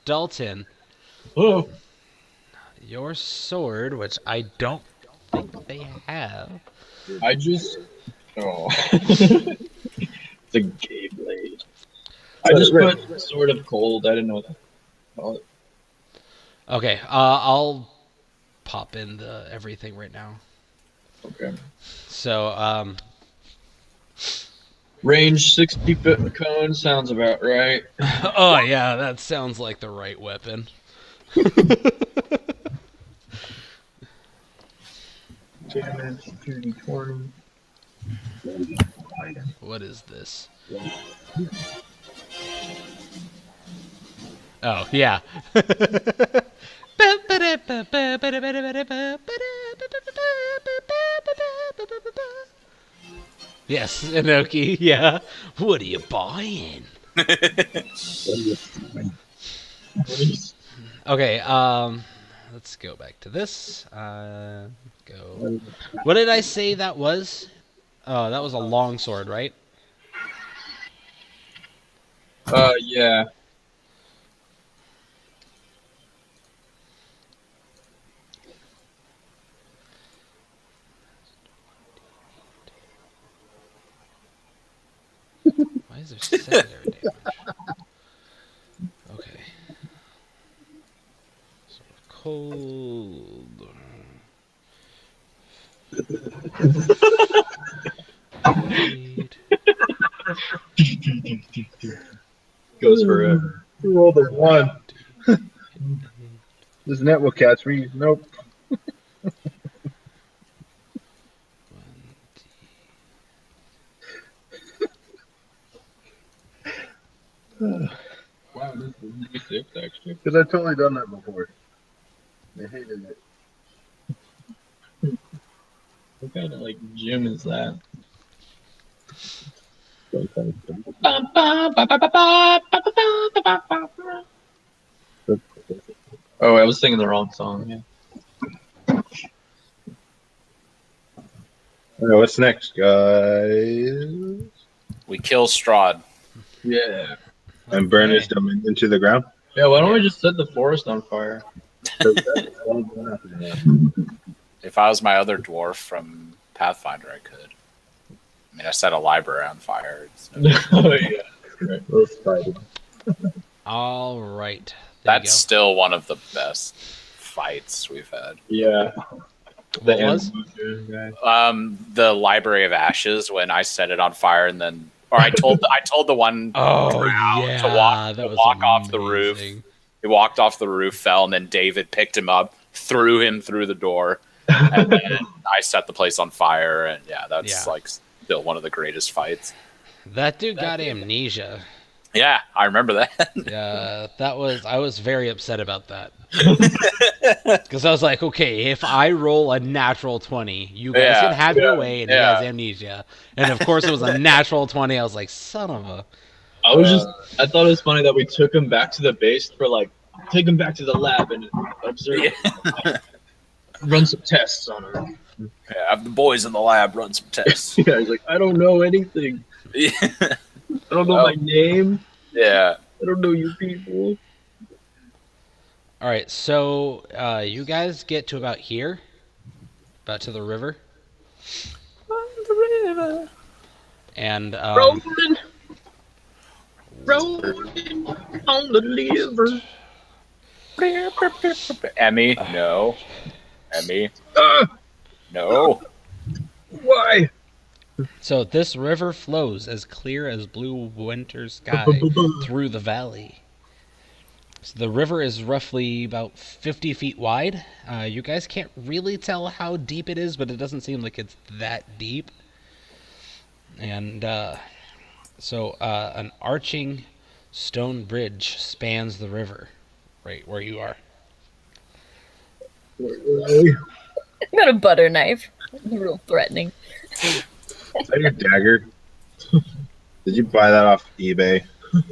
Dalton, Oh, your sword, which I don't think they have. I just. Oh. It's a gay blade. I just put Sword of Cold. I didn't know that. Oh, Okay, I'll pop in the everything right now. okay. So, Range 60-foot cone sounds about right. oh yeah, that sounds like the right weapon. What is this? Oh, yeah. Yes, Inoki, yeah. What are you buying? Okay, let's go back to this. Go. What did I say that was? Oh, that was a long sword, right? Yeah. Why is there secondary damage? Okay. So cold. Blade. Goes forever. You rolled a 1. This net will catch me. Nope. Wow, this is six actually. Because I've totally done that before. I hated it. What kind of like gym is that? Oh, I was singing the wrong song. Yeah. All right, what's next, guys? We kill Strahd. Yeah. And burn his dumb into the ground? Yeah. Why don't we just set the forest on fire? If I was my other dwarf from Pathfinder, I could. I mean, I set a library on fire. Oh yeah. Right. Let's fight it. All right. There you That's still one of the best fights we've had. Yeah. go. What was? The Library of Ashes, when I set it on fire, and then, or I told the one Oh, drow yeah. to walk that was off the roof. amazing. He walked off the roof, fell, and then David picked him up, threw him through the door, and then I set the place on fire. And yeah, that's Yeah. like still one of the greatest fights. That dude got amnesia. Yeah, I remember that. Yeah, I was very upset about that. Because I was like, okay, if I roll a natural 20, you guys Yeah, can have your way, and he yeah. has amnesia. And of course, it was a natural 20. I was like, son of a. I thought it was funny that we took him back to the base for like, take him back to the lab and observe, run some tests on him. Yeah, have the boys in the lab run some tests. Yeah, he's like, I don't know anything. Yeah. I don't know my name. Yeah. I don't know you people. All right, so you guys get to about here, about to the river, On the river. and Rolling on the liver. Emmy, no. Emmy, no. Why? So this river flows as clear as blue winter sky through the valley. So the river is roughly about 50 feet wide. You guys can't really tell how deep it is, but it doesn't seem like it's that deep. And so an arching stone bridge spans the river right where you are. I got a butter knife. Real threatening. Is that your dagger? Did you buy that off eBay?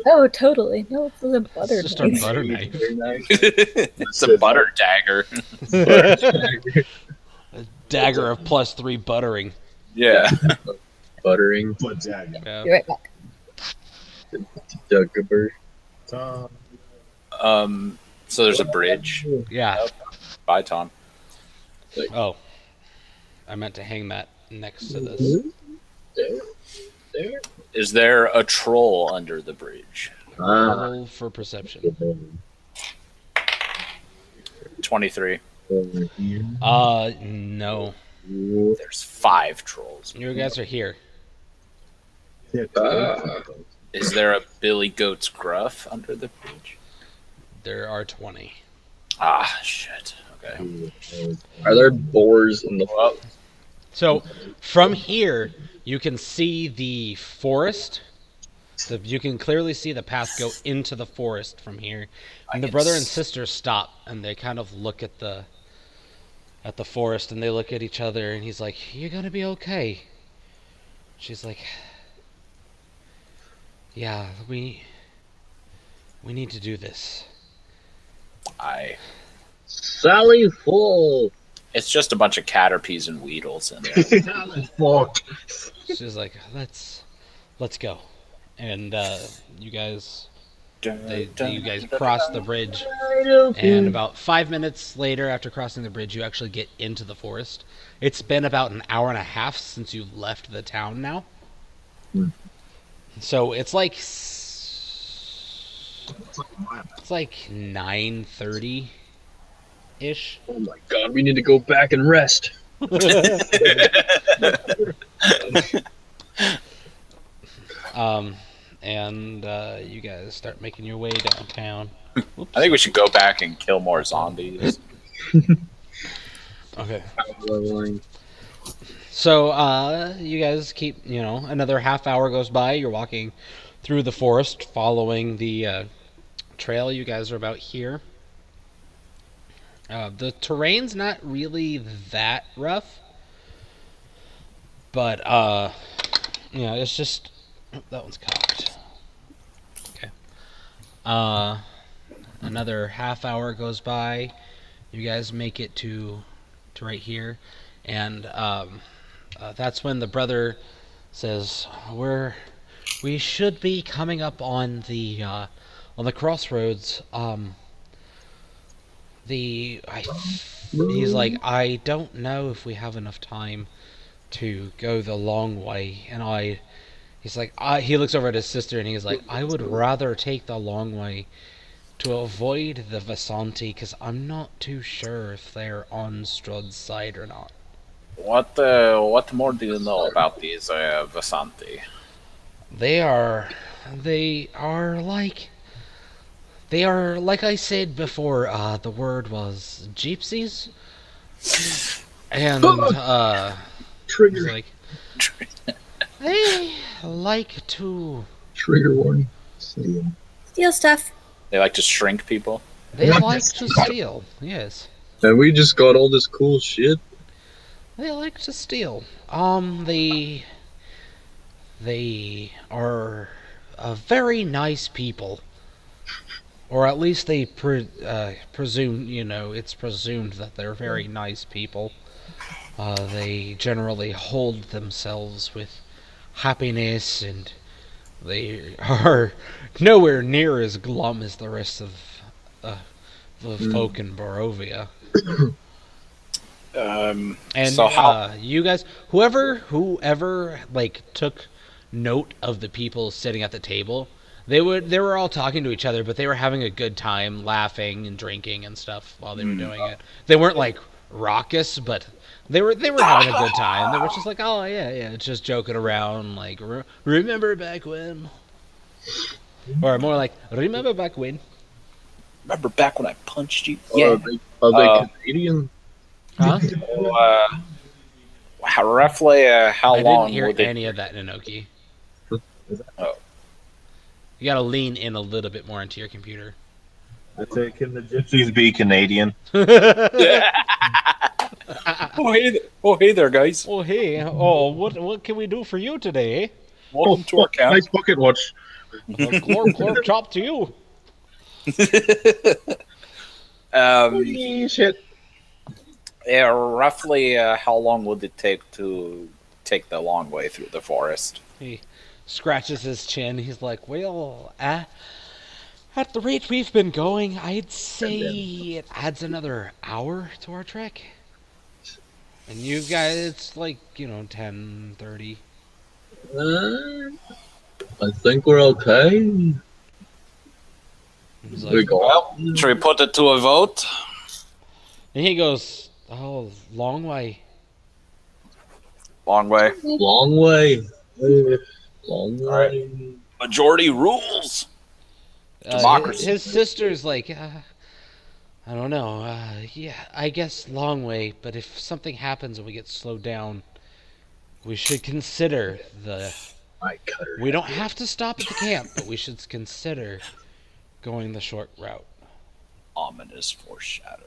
Oh, totally. No, it's a butter It's just our knife. butter knife. It's a butter dagger. A dagger of +3 buttering. Yeah. Buttering. What dagger? Yeah. Be right back. Duggaber. So there's a bridge. Yeah. Bye, Tom. Oh. I meant to hang that next to this. There. Is there a troll under the bridge? Roll for perception. 23. No. There's 5 trolls. You guys are here. Is there a Billy Goat's Gruff under the bridge? There are 20. Ah, shit. Okay. Are there boars in the Well, So, from here, you can see the forest. So you can clearly see the path go into the forest from here. And the brother and sister stop, and they kind of look at the forest, and they look at each other, and he's like, "You're gonna be okay." She's like, "Yeah, we need to do this." Sally Full. It's just a bunch of caterpies and weedles in there. Fuck. She's like, let's go. And you guys cross the bridge, and about 5 minutes later, after crossing the bridge, you actually get into the forest. It's been about an hour and a half since you've left the town now. So it's like 9:30 ish. Oh my god, we need to go back and rest. And you guys start making your way downtown. Whoops. I think we should go back and kill more zombies. Okay. So, you guys keep, another half hour goes by. You're walking through the forest, following the trail. You guys are about here. The terrain's not really that rough, but, it's just... Oh, that one's cocked. Okay. Another half hour goes by. You guys make it to right here, and that's when the brother says, we should be coming up on the crossroads. He's like, I don't know if we have enough time to go the long way, and he's like, he looks over at his sister and he's like, I would rather take the long way to avoid the Vasanti, because I'm not too sure if they're on Strudd's side or not. What more do you know about these Vasanti? They are like I said before, the word was gypsies. And Trigger. he's like, they like to Trigger warning. Steal stuff. They like to shrink people. They like to steal, yes. And we just got all this cool shit. They like to steal. They are very nice people. Or at least they presume, it's presumed that they're very nice people. They generally hold themselves with happiness, and they are nowhere near as glum as the rest of the folk in Barovia. And so how? You guys, whoever like took note of the people sitting at the table, they were all talking to each other, but they were having a good time, laughing and drinking and stuff while they were doing it. They weren't like raucous, but they were having a good time. They were just like, oh yeah, just joking around, like remember back when, or more like remember back when. Remember back when I punched you? Are they Canadian? Huh? Roughly, how I long didn't hear would it? any of that, Nanoki. Oh. You gotta lean in a little bit more into your computer. I say, can the gypsies be Canadian? Oh hey there, guys. Oh hey, oh what can we do for you today? Welcome to our camp. Nice bucket watch. Glorp chop to you. Shit. Yeah, roughly, how long would it take to take the long way through the forest? He scratches his chin. He's like, well, at the rate we've been going, I'd say it adds another hour to our trek. And you guys, it's like, 10:30. I think we're okay. He's We like, go out. Should we put it to a vote? and he goes, oh, long way. Long way. Long way. Long way. Alright. Majority rules. Democracy. His sister's like, I don't know. Yeah, I guess long way, but if something happens and we get slowed down, we should consider I cut her. we don't have to stop at the camp, but we should consider going the short route. Ominous foreshadowing.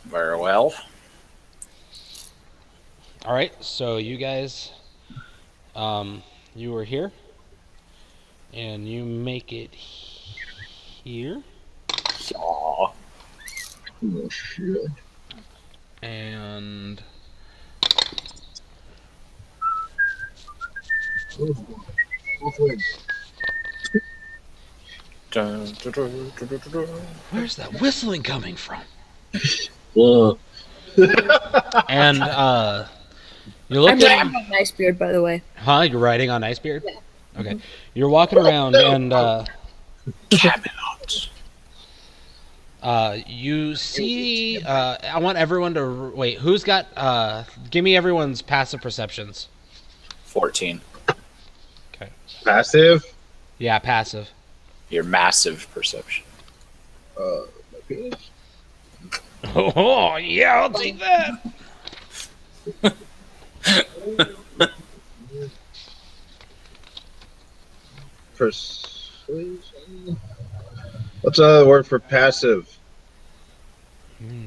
Very well. All right, so you guys, you were here, and you make it here, Aw. Oh, shit. and where's that whistling coming from? Whoa. And you look I'm at riding on Icebeard, by the way. Huh? You're riding on Icebeard? Yeah. Okay. You're walking around and Camelot. you see I want everyone to wait, who's got give me everyone's passive perceptions. 14. Passive. Yeah, passive. Your massive perception. Oh, yeah, I'll take that. Persuasion. What's the word for passive?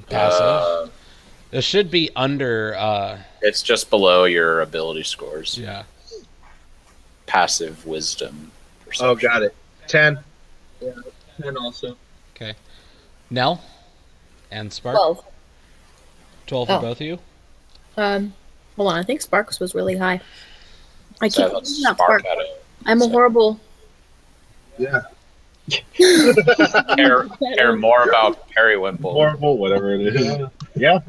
Passive. It should be under It's just below your ability scores. yeah. Passive wisdom perception. Oh, got it. 10. And also. Okay. Nell and Spark. 12. 12 for Oh. both of you. Hold on. I think Sparks was really high. I So can't. that's Not Spark Spark. at it. I'm a horrible. Yeah. Care more about Periwinkle. Horrible, whatever it is. Yeah.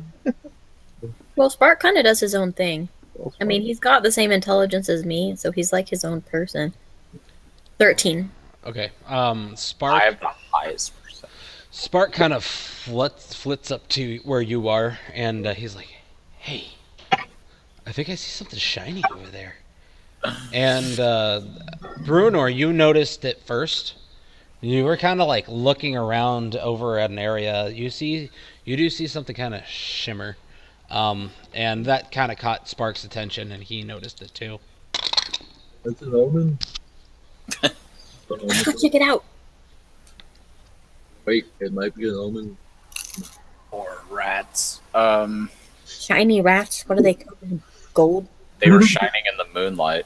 Well, Spark kind of does his own thing. I mean, he's got the same intelligence as me, so he's like his own person. 13. Okay. I Spark have the highest perception. Spark kind of flits up to where you are, and he's like, "Hey, I think I see something shiny over there." And Brunor, you noticed it first. You were kind of like looking around over at an area. You do see something kind of shimmer, and that kind of caught Spark's attention, and he noticed it too. That's an omen? Go check it out. Wait, it might be an omen. Or rats. Shiny rats. What are they called? Gold? They were shining in the moonlight.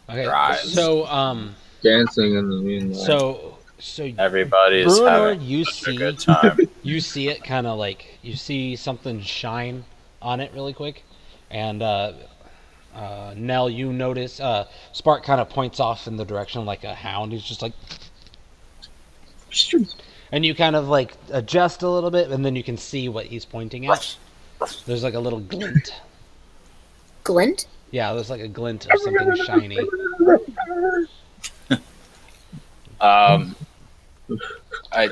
Okay, Right. so Dancing in the moonlight. so Everybody's Brunor, having you such a see good time. you see it kind of like you see something shine on it really quick, and Nell, you notice Spark kind of points off in the direction like a hound. He's just like, and you kind of like adjust a little bit, and then you can see what he's pointing at. There's like a little glint. Glint? Yeah, there's like a glint of something shiny. I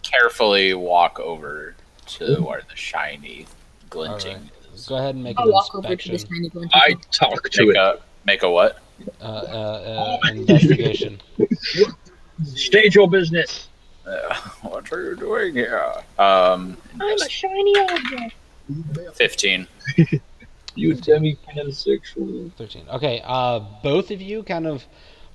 carefully walk over to where the shiny glinting is. Go ahead and make I'll an walk over to the inspection. shiny glint. I talk to it. Make a what? Investigation. State your business. What are you doing here? I'm a shiny object. 15. You demi-pansexual. 13. Okay, both of you kind of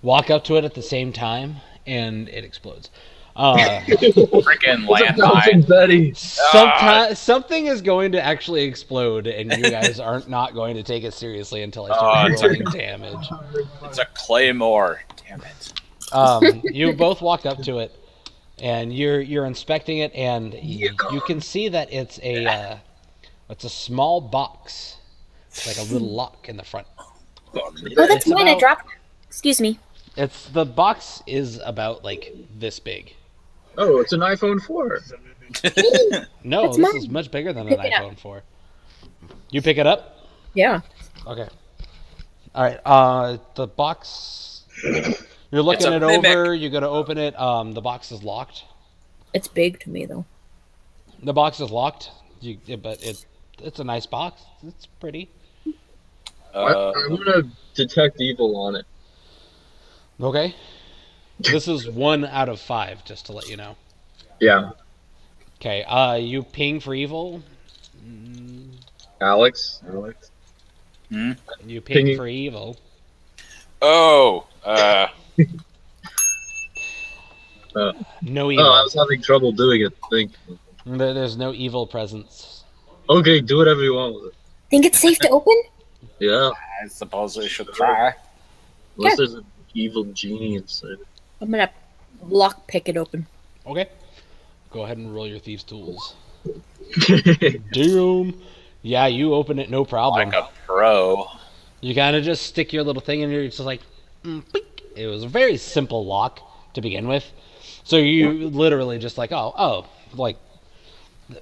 walk up to it at the same time, and it explodes. Freaking landmine. Betty. Something is going to actually explode, and you guys aren't not going to take it seriously until I start rolling damage. It's a claymore. Damn it. You both walk up to it, and you're inspecting it, and you can see that it's a small box, it's like a little lock in the front. Oh, that's It's mine. I about- dropped. Excuse me. The box is about like this big. Oh, it's an iPhone 4. No, That's this mine. is much bigger than an Pick it up. iPhone 4. You pick it up? Yeah. Okay. All right. The box. You're looking It's a it mimic. over. You go to open it. The box is locked. It's big to me though. The box is locked. But it's a nice box. It's pretty. I want to detect evil on it. Okay. This is 1 out of 5, just to let you know. Yeah. Okay. You ping for evil. Alex. You ping Pinging. for evil. Oh, No evil. Oh, I was having trouble doing it. There's no evil presence. Okay, do whatever you want with it. Think it's safe to open? Yeah. I suppose we should try. Unless there's an evil genie inside. I'm gonna lock pick it open. Okay. Go ahead and roll your thieves' tools. it. Damn. Yeah, you open it, no problem. Like a pro. You kind of just stick your little thing in, and you're just like, beep. It was a very simple lock to begin with. So you literally just like, like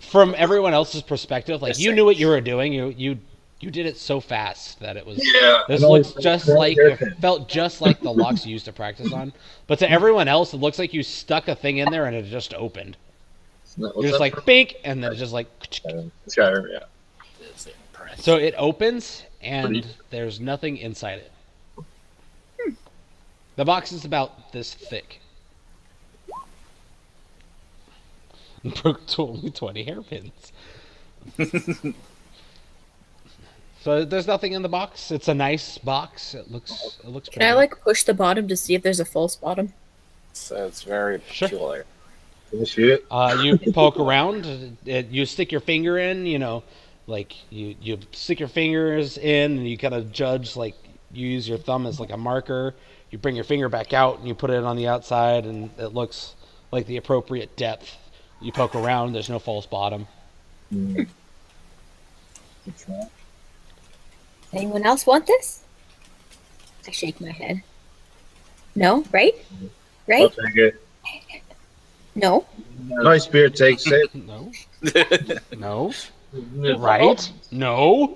from everyone else's perspective, like you knew what you were doing. You did it so fast that it was. Yeah. This looks just like it felt just like the locks you used to practice on. But to everyone else, it looks like you stuck a thing in there and it just opened. You're just like bink, and then it just like. Skyrim, yeah. It's impressive. So it opens, and there's nothing inside it. The box is about this thick. Broke only 20 hairpins. So there's nothing in the box. It's a nice box. It looks pretty. Can I like push the bottom to see if there's a false bottom? So it's very Sure. peculiar. Can you shoot it? You poke around. You stick your finger in. Like you stick your fingers in, and you kind of judge. Like you use your thumb as like a marker. You bring your finger back out, and you put it on the outside, and it looks like the appropriate depth. You poke around. There's no false bottom. Anyone else want this? I shake my head. No, right? Right? I'll take it. No. My spirit takes it. No. No. Right? No.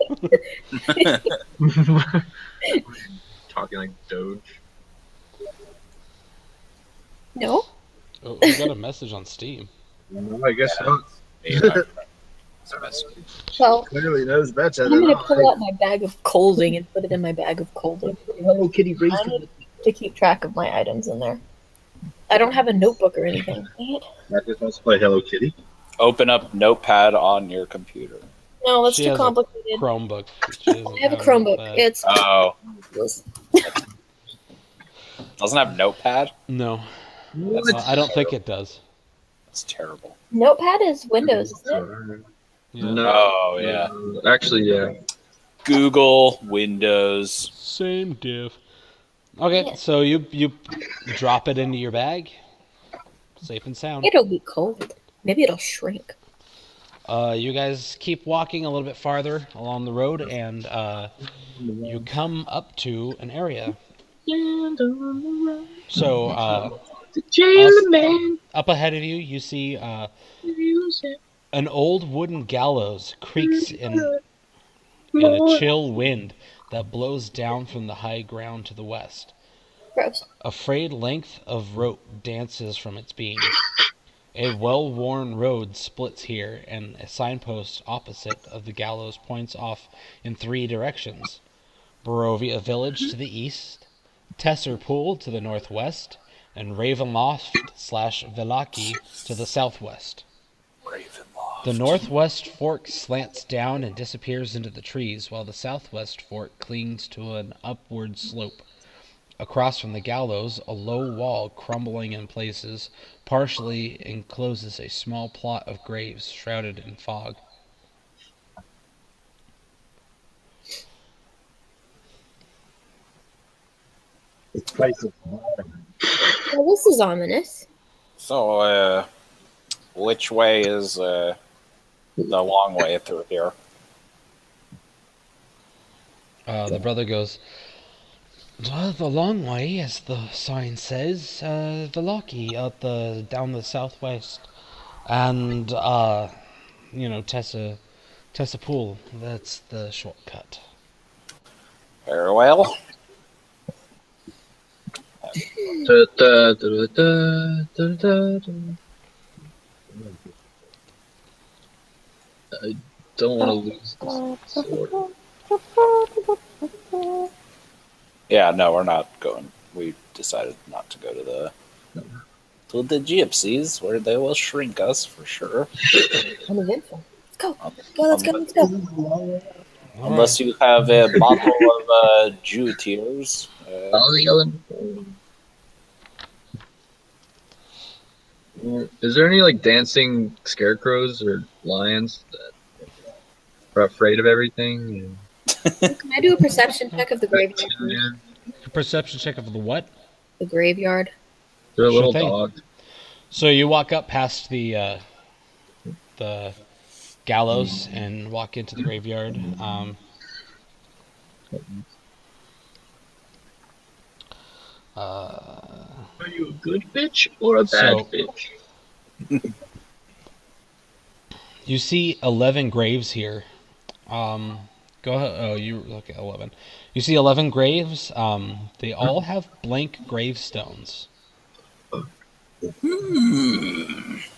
Talking like Doge. No. Oh, we got a message on Steam. I guess not. Well, Clearly knows better I'm than gonna I. pull out my bag of colding and put it in my bag of colding. Hello Kitty race. I need to keep track of my items in there. I don't have a notebook or anything. Dang it. That just wants to play Hello Kitty. Open up Notepad on your computer. No, that's She too has a complicated. Chromebook. I have a Chromebook. It's Oh, doesn't have Notepad? No. I don't think it does. That's terrible. Notepad is Windows, isn't it? Yeah. No. Oh yeah. Actually, yeah. Google, Windows. Same diff. Okay, Yeah. so you drop it into your bag, safe and sound. It'll be cold. Maybe it'll shrink. You guys keep walking a little bit farther along the road, and you come up to an area. So up ahead of you, you see an old wooden gallows creaks in a chill wind that blows down from the high ground to the west. Gross. A frayed length of rope dances from its beam. A well-worn road splits here, and a signpost opposite of the gallows points off in 3 directions. Barovia Village to the east, Tesser Pool to the northwest, and Ravenloft/Velaki to the southwest. Ravenloft. The northwest fork slants down and disappears into the trees, while the southwest fork clings to an upward slope. Across from the gallows, a low wall, crumbling in places, partially encloses a small plot of graves shrouded in fog. This place is Well, this is ominous. So, which way is the long way through here? The brother goes, "Well, the long way, as the sign says, Velaki, down the southwest, and Tessa Pool. That's the shortcut." Very well. Da, da, da, da, da, da, da. I don't want to lose this sword. Yeah, no, we're not going. We decided not to go to the gypsies, where they will shrink us for sure. Uneventful. Let's go. Let's go. Unless you have a bottle of Jew tears. Is there any like dancing scarecrows or lions that are afraid of everything? Can I do a perception check of the graveyard? Perception check of the what? The graveyard. They're a Sure little thing. dog. So you walk up past the gallows and walk into the graveyard. Are you a good bitch or a bad So- bitch? You see 11 graves here. Go ahead. Oh, you look at 11. You see 11 graves. They all have blank gravestones.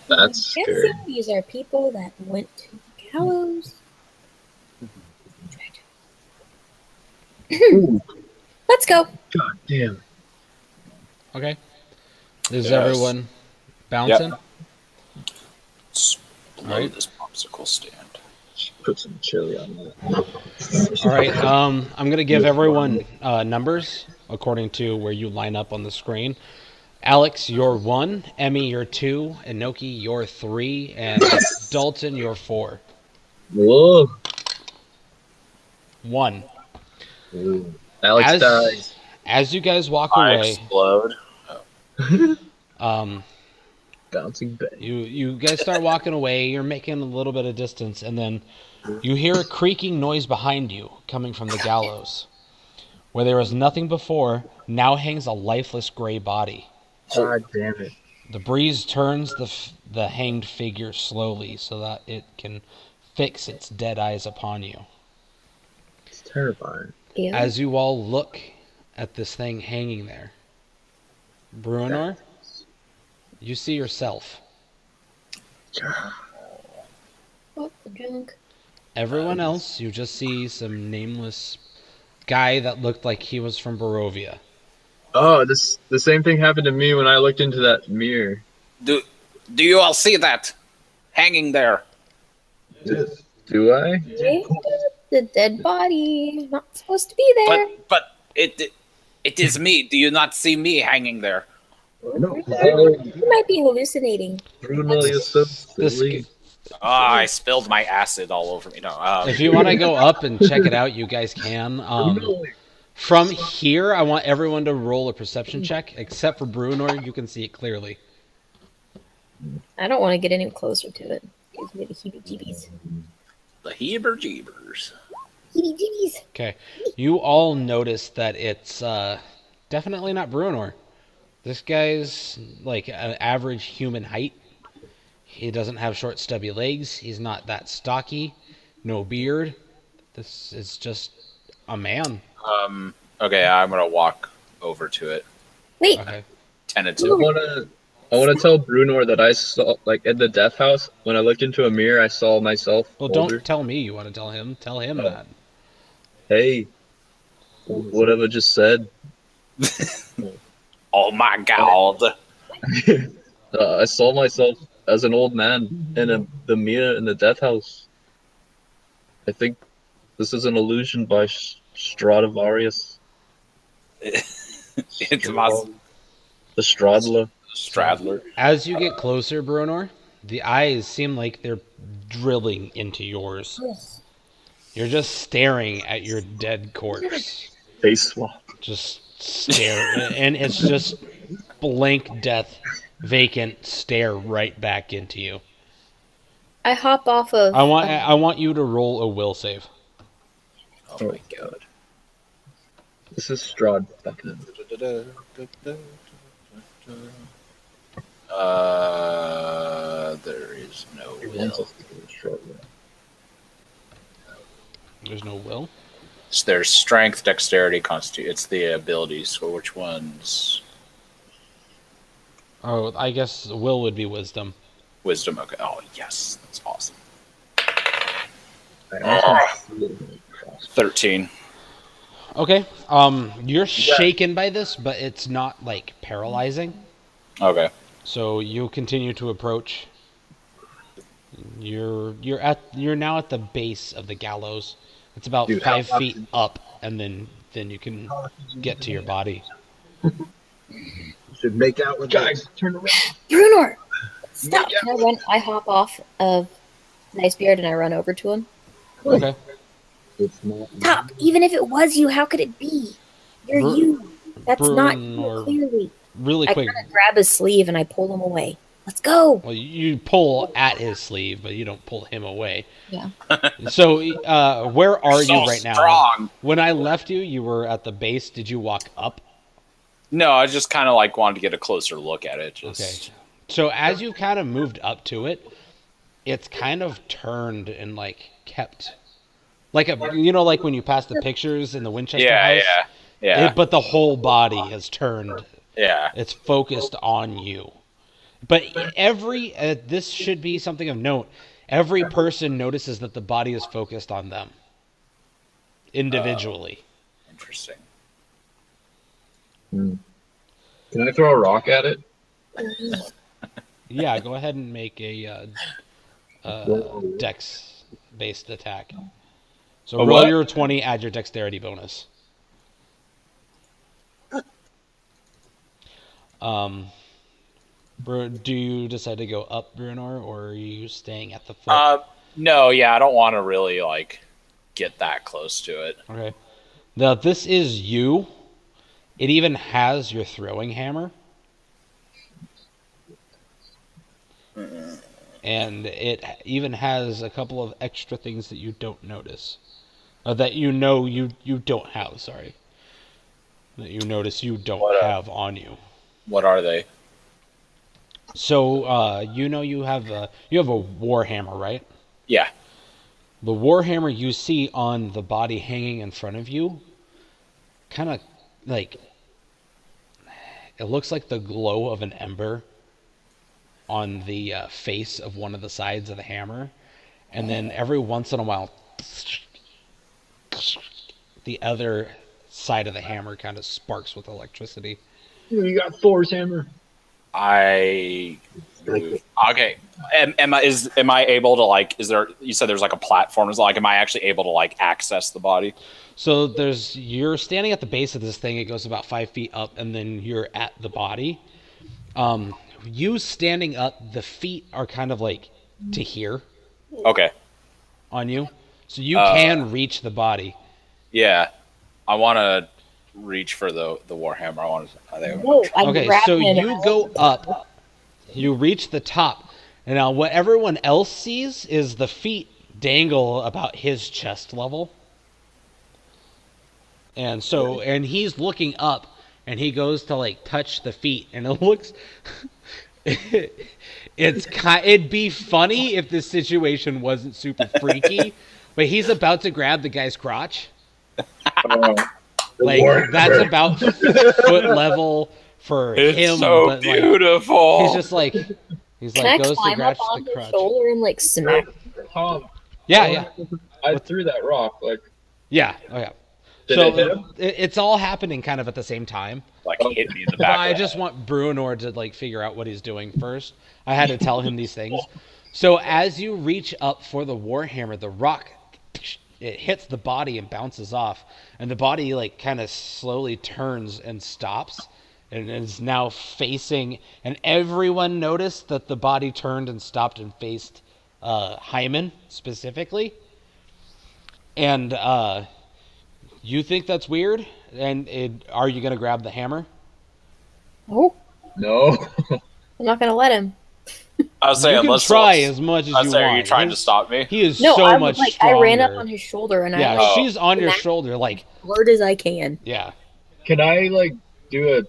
That's scary. Guessing these are people that went to the gallows. Let's go. God damn. Okay. Is Yes. everyone bouncing? Blow Alright. this popsicle stand. Put some chili on that. All right. I'm gonna give everyone numbers according to where you line up on the screen. Alex, you're 1. Emmy, you're 2. Inoki, you're 3. And Dalton, you're 4. Whoa. 1. Alex As- dies. As you guys walk I away, explode. Bouncing back. you guys start walking away. You're making a little bit of distance, and then you hear a creaking noise behind you coming from the gallows. Where there was nothing before, now hangs a lifeless gray body. God damn it. The breeze turns the hanged figure slowly so that it can fix its dead eyes upon you. It's terrifying. Yeah. As you all look at this thing hanging there, Bruenor, you see yourself. Oh, the junk. Everyone else, you just see some nameless guy that looked like he was from Barovia. Oh, the same thing happened to me when I looked into that mirror. Do you all see that? Hanging there. Do I? Yeah, the dead body. Not supposed to be there. But it is me. Do you not see me hanging there? You might be hallucinating. Bruno, you're so This, silly. Oh, I spilled my acid all over me. No. if you want to go up and check it out, you guys can. From here, I want everyone to roll a perception check, except for Bruenor. You can see it clearly. I don't want to get any closer to it. Gives me the heebie-jeebies. The heeber-jeebers. Heebie-jeebies. Okay. You all notice that it's definitely not Bruenor. This guy's like an average human height. He doesn't have short, stubby legs. He's not that stocky. No beard. This is just a man. Okay, I'm gonna walk over to it. Wait, Okay. 10 and I 2. wanna tell Brunor that I saw, like, in the death house, when I looked into a mirror, I saw myself Well, older. don't tell me you want to tell him. Tell him Oh. that. Hey, whatever just said. Oh my god. I saw myself as an old man in the mirror in the death house. I think this is an illusion by Stradivarius. It must. The Stradler. Stradler. As you get closer, Bronor, the eyes seem like they're drilling into yours. You're just staring at your dead corpse. Face swap. Just stare, and it's just blank death, vacant stare right back into you. I hop off of. I want you to roll a will save. Oh my god. This is Strad back then. There is no He wants will. us to do a Strad, yeah. There's no will. So there's strength, dexterity, constitution. It's the abilities. So which ones? Oh, I guess will would be wisdom. Wisdom. Okay. Oh yes, that's awesome. I also 13. Okay. You're shaken by this, but it's not like paralyzing. Okay. So you continue to approach. You're now at the base of the gallows. It's about Dude, 5 how- feet up, and then you can get to your body. Should make out with Guys, turn around. Brunor, stop! I hop off of Nicebeard and I run over to him. Okay. It's not. stop. Even if it was you, how could it be? You're Bru- you. That's not Brunor- you, clearly. Really I quick. kind of grab his sleeve and I pull him away. Let's go. Well, you pull at his sleeve, but you don't pull him away. Yeah. So, where are So you right now? strong. When I left you, you were at the base. Did you walk up? No, I just kind of like wanted to get a closer look at it. Okay. Just So as you kind of moved up to it, it's kind of turned and like kept, like like when you pass the pictures in the Winchester yeah, house. yeah. But the whole body has turned. Yeah. It's focused on you. But this should be something of note. Every person notices that the body is focused on them individually. Interesting. Can I throw a rock at it? Yeah, go ahead and make a dex-based attack. So A roll what? your 20, add your dexterity bonus. Do you decide to go up, Brunor, or are you staying at the foot? No, yeah, I don't want to really like get that close to it. Okay. Now, this is you. It even has your throwing hammer. And it even has a couple of extra things that you don't notice. That you don't have, sorry. That you notice you don't have on you. What are they? So, you have a warhammer, right? Yeah. The warhammer you see on the body hanging in front of you, kind of like, it looks like the glow of an ember on the face of one of the sides of the hammer, and then every once in a while, the other side of the hammer kind of sparks with electricity. You got Thor's hammer. Okay. Am I able to like? Is there? You said there's like a platform. Is it like? Am I actually able to like access the body? So you're standing at the base of this thing. It goes about 5 feet up, and then you're at the body. You standing up, the feet are kind of like to here Okay. on you, so you can reach the body. Yeah. I want to reach for the warhammer. I want to. No, I Okay, grab so him. you go up, you reach the top, and now what everyone else sees is the feet dangle about his chest level. And so, and he's looking up, and he goes to like touch the feet, and it looks, it'd be funny if this situation wasn't super freaky, but he's about to grab the guy's crotch. Like, that's about foot level for It's him, so but like beautiful. he's just like Can I goes to climb scratch up on the his crotch. shoulder and like smack? Tom, Yeah. I threw that rock. Like, Yeah. Oh yeah. did So it hit him? it's all happening kind of at the same time. like hit me in the But back. I of the just head. want Bruenor to like figure out what he's doing first. I had to tell him these things. So as you reach up for the warhammer, the rock it hits the body and bounces off, and the body like kind of slowly turns and stops, and is now facing. And everyone noticed that the body turned and stopped and faced Hyman specifically. And you think that's weird? And are you gonna grab the hammer? Oh, No. I'm not gonna let him. I was saying, You can let's try as much as I you was saying, want. are you trying to His- stop me? He is No, so I much was like, stronger. I ran up on his shoulder and Yeah, I like she's on your smacked shoulder, like as hard as I can. yeah. Can I like do a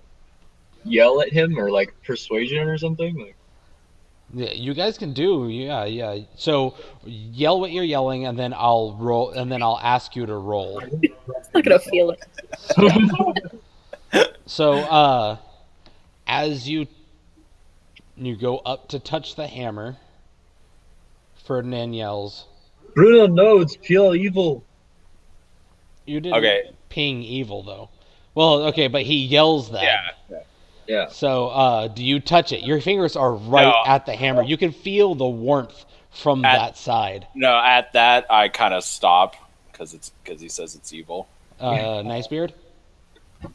yell at him or like persuasion or something? Like, Yeah, you guys can do, yeah. So yell what you're yelling, and then I'll roll, and then I'll ask you to roll. I'm not gonna feel it. So, as you go up to touch the hammer, Ferdinand yells, Bruno, no, it's pure evil. "You didn't Okay. ping evil though." Well, okay, but he yells that. Yeah. Yeah. So, do you touch it? Your fingers are right No. at the hammer. You can feel the warmth from that side. No, at that I kind of stop because he says it's evil. Nice beard. I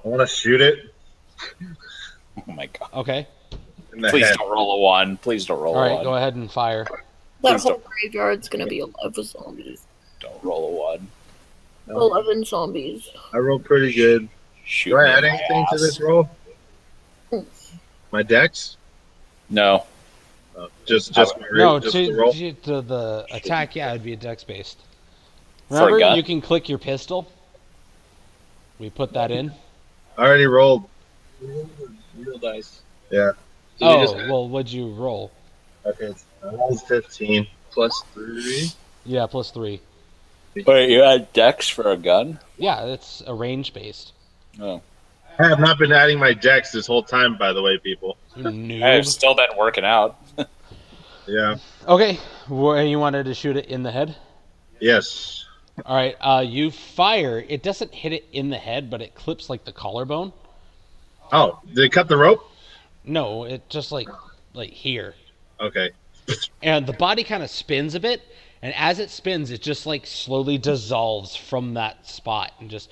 want to shoot it Oh my god! Okay. in the Please head. don't roll a one. Please don't roll All a right, one. go ahead and fire. That Please whole don't. graveyard's gonna be alive with zombies. Don't roll a one. 11 zombies. I rolled pretty good. Shoot Do I me add in the anything to ass. this roll? My dex? No. Just my No, just the roll. to the attack, yeah, it'd be a dex based. For a Remember, gun? you can click your pistol. We put that in. I already rolled. Real dice. Yeah. So we Oh, just well, what'd you roll? Okay. I rolled 15. plus 3. Yeah, plus 3. Wait, you had dex for a gun? Yeah, it's a range based. Oh. I have not been adding my dex this whole time, by the way, people. You I've noob. still been working out. Yeah. Okay, you wanted to shoot it in the head? Yes. All right, you fire. It doesn't hit it in the head, but it clips like the collarbone. Oh, did it cut the rope? No, it just like here. Okay. And the body kind of spins a bit, and as it spins, it just like slowly dissolves from that spot and just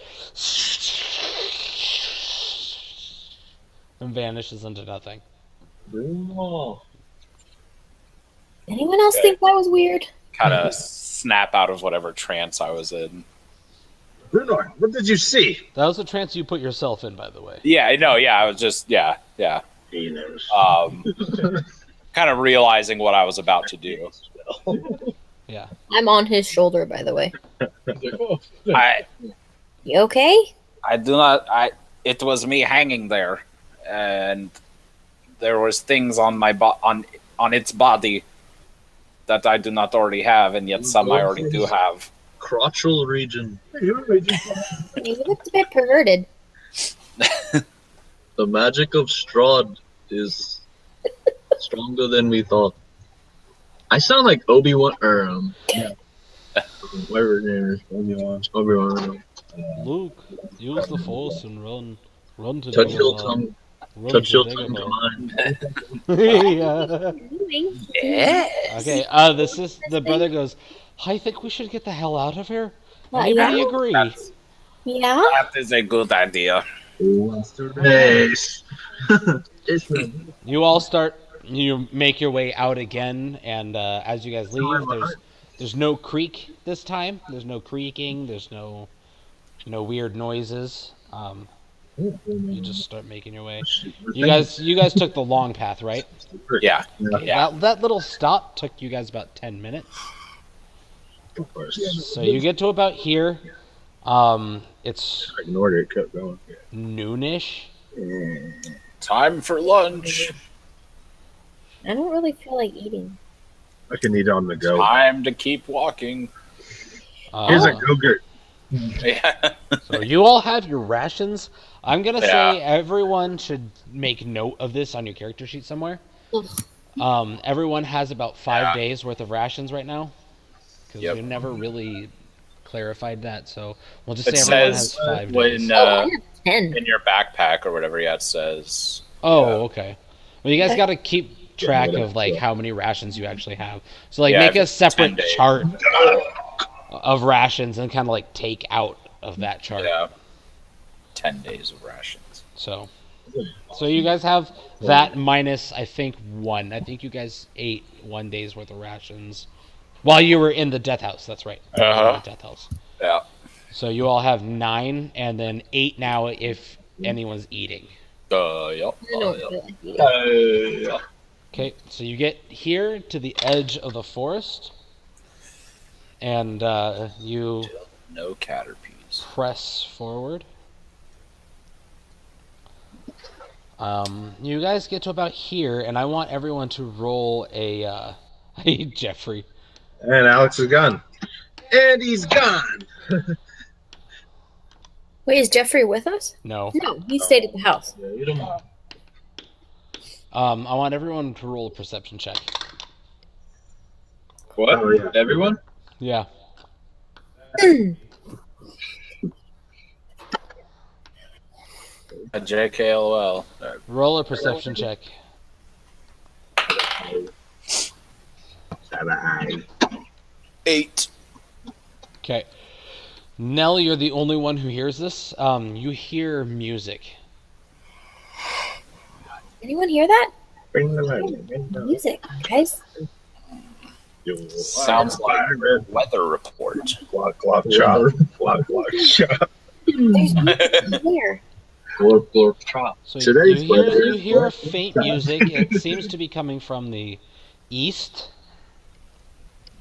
and vanishes into nothing. Bruno. Anyone else think that was weird? Kind of snap out of whatever trance I was in. Bruno, what did you see? That was a trance you put yourself in, by the way. Yeah, I know. Yeah, I was just yeah. He knows. Kind of realizing what I was about to do. Yeah. I'm on his shoulder, by the way. I You okay? do not. It was me hanging there, and there was things on my on its body that I do not already have, and yet some I already do have. Crotchal region. You looked a bit perverted. The magic of Strahd is stronger than we thought. I sound like Obi-Wan, or whatever his name is. Obi-Wan. Luke, use the force and run. Run to Touch your Dagobah. tongue. Run Touch to your tongue to Dagobah. mine. Yeah. Okay, the brother goes, I think we should get the hell out of here. Anybody yeah? agree? Yeah? That is a good idea. Nice. You all you make your way out again, and as you guys leave, there's no creak this time. There's no creaking, there's no weird noises. You just start making your way. You guys took the long path, right? Yeah. Okay, Yeah. that little stop took you guys about 10 minutes. So you get to about here. It's Ignored it, kept going. noonish. Time for lunch. I don't really feel like eating. I can eat on the go. Time to keep walking. Here's a go-gurt. Yeah. So you all have your rations. I'm gonna Yeah. say everyone should make note of this on your character sheet somewhere. Everyone has about 5 Yeah. days worth of rations right now, because Yep. you never really clarified that. So we'll just It say everyone says has 5 when days. Oh, I have 10. in your backpack or whatever. Yeah, it says. Oh, okay. Well, you guys Okay. got to keep track of like how many rations you actually have. So like Yeah, make a it's 10 separate days. chart of rations and kind of like take out of that chart. Yeah. 10 days of rations. So you guys have that minus I think 1. I think you guys ate 1 day's worth of rations while you were in the death house. That's right. You were in Uh-huh. the death house. Yeah. So you all have 9 and then 8 now if anyone's eating. Yep. I don't feel like eating. Okay, so you get here to the edge of the forest, and you No caterpies. press forward. You guys get to about here, and I want everyone to roll a. Hey, Jeffrey. And Alex is gone. And he's gone. Wait, is Jeffrey with us? No. No, he stayed at the house. Yeah, you don't. I want everyone to roll a perception check. What? Oh, yeah. Everyone? Yeah. A JKLOL. Roll a perception check. 8. Okay. Nell, you're the only one who hears this. You hear music. Anyone hear that? Bring the light. Bring the light. Music, guys. Sounds like a weather report. Clock, clock, chop. Clock, clock, chop. There's music here. Glorp, glorp, chop. So Today's you weather is hear a black. faint music. It seems to be coming from the east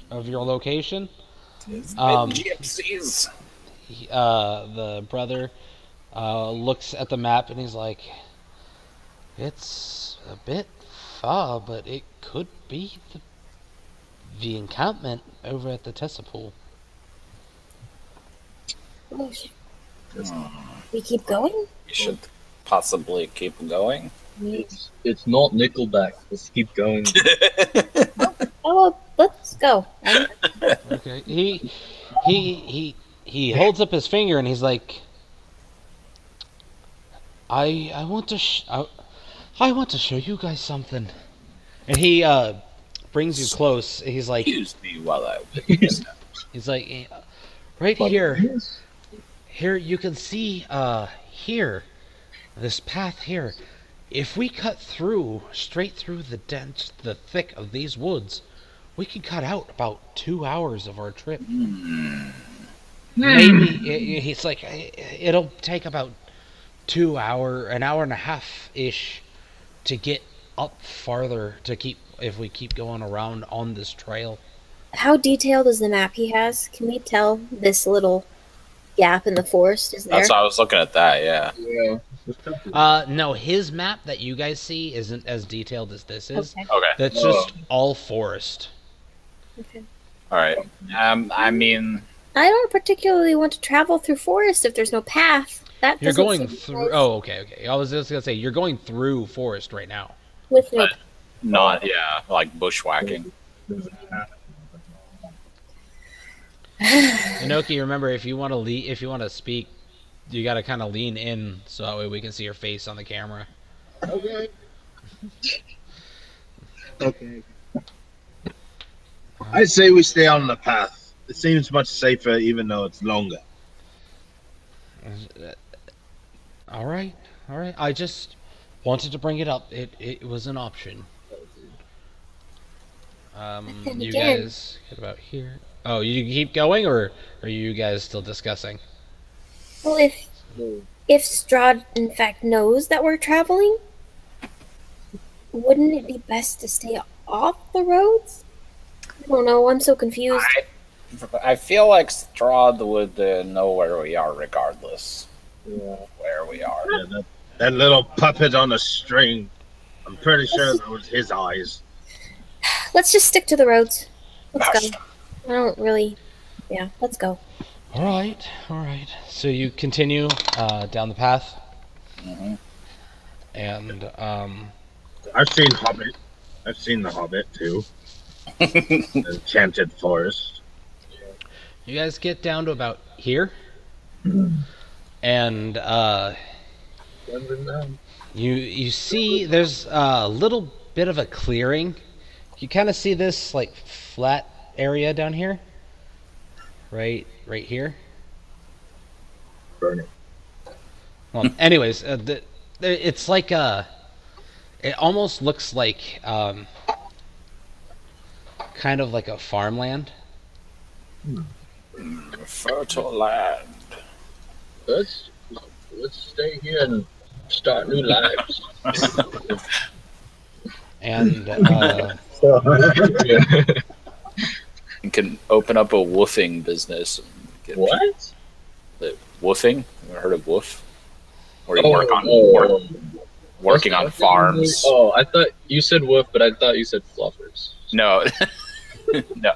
of your location. Gypsies. The brother looks at the map and he's like, "It's a bit far, but it could be the encampment over at the Tessa Pool." Oh, we keep going? You should possibly keep going. It's not Nickelback. Let's keep going. Oh, let's go. Okay. He holds up his finger and he's like, I want to show you guys something. And he brings you close. He's like, Excuse me while I open this. he's like, right here. Here you can see here, this path here. If we cut through, straight through the thick of these woods, we could cut out about 2 hours of our trip. Maybe he's like, it'll take about an hour and a half ish to get up farther if we keep going around on this trail. How detailed is the map he has? Can we tell this little gap in the forest is there? That's why I was looking at that, yeah. Yeah. No, his map that you guys see isn't as detailed as this is. Okay. Okay. That's just all forest. Okay. Alright. I mean, I don't particularly want to travel through forest if there's no path. That You're doesn't going seem through. nice. Oh, okay. I was just gonna say you're going through forest right now. With no not, yeah, like bushwhacking. Inoki, remember if you want to speak, you got to kind of lean in so that way we can see your face on the camera. Okay. Okay. I say we stay on the path. It seems much safer, even though it's longer. All right. I just wanted to bring it up. It was an option. then You again- guys get about here. Oh, you keep going, or are you guys still discussing? Well, if Strahd in fact knows that we're traveling, wouldn't it be best to stay off the roads? I don't know. I'm so confused. I feel like Strahd would know where we are regardless. Yeah. Where we are. Yeah, that little puppet on a string. I'm pretty sure that was his eyes. Let's just stick to the roads. Let's go. I don't really. Yeah, let's go. All right, all right. So you continue down the path, Mhm. and I've seen Hobbit. I've seen the Hobbit too. Enchanted Forest. you guys get down to about here, and you see there's a little bit of a clearing. You kind of see this like flat area down here, right here. Burn it. Well, anyways, it's like it almost looks like kind of like a farmland. Fertile land. Let's stay here and start new lives. And You can open up a woofing business. And get What? Woofing? Ever heard of woof? Or you Oh, work on working on farms. Oh, I thought you said woof, but I thought you said fluffers. No, no.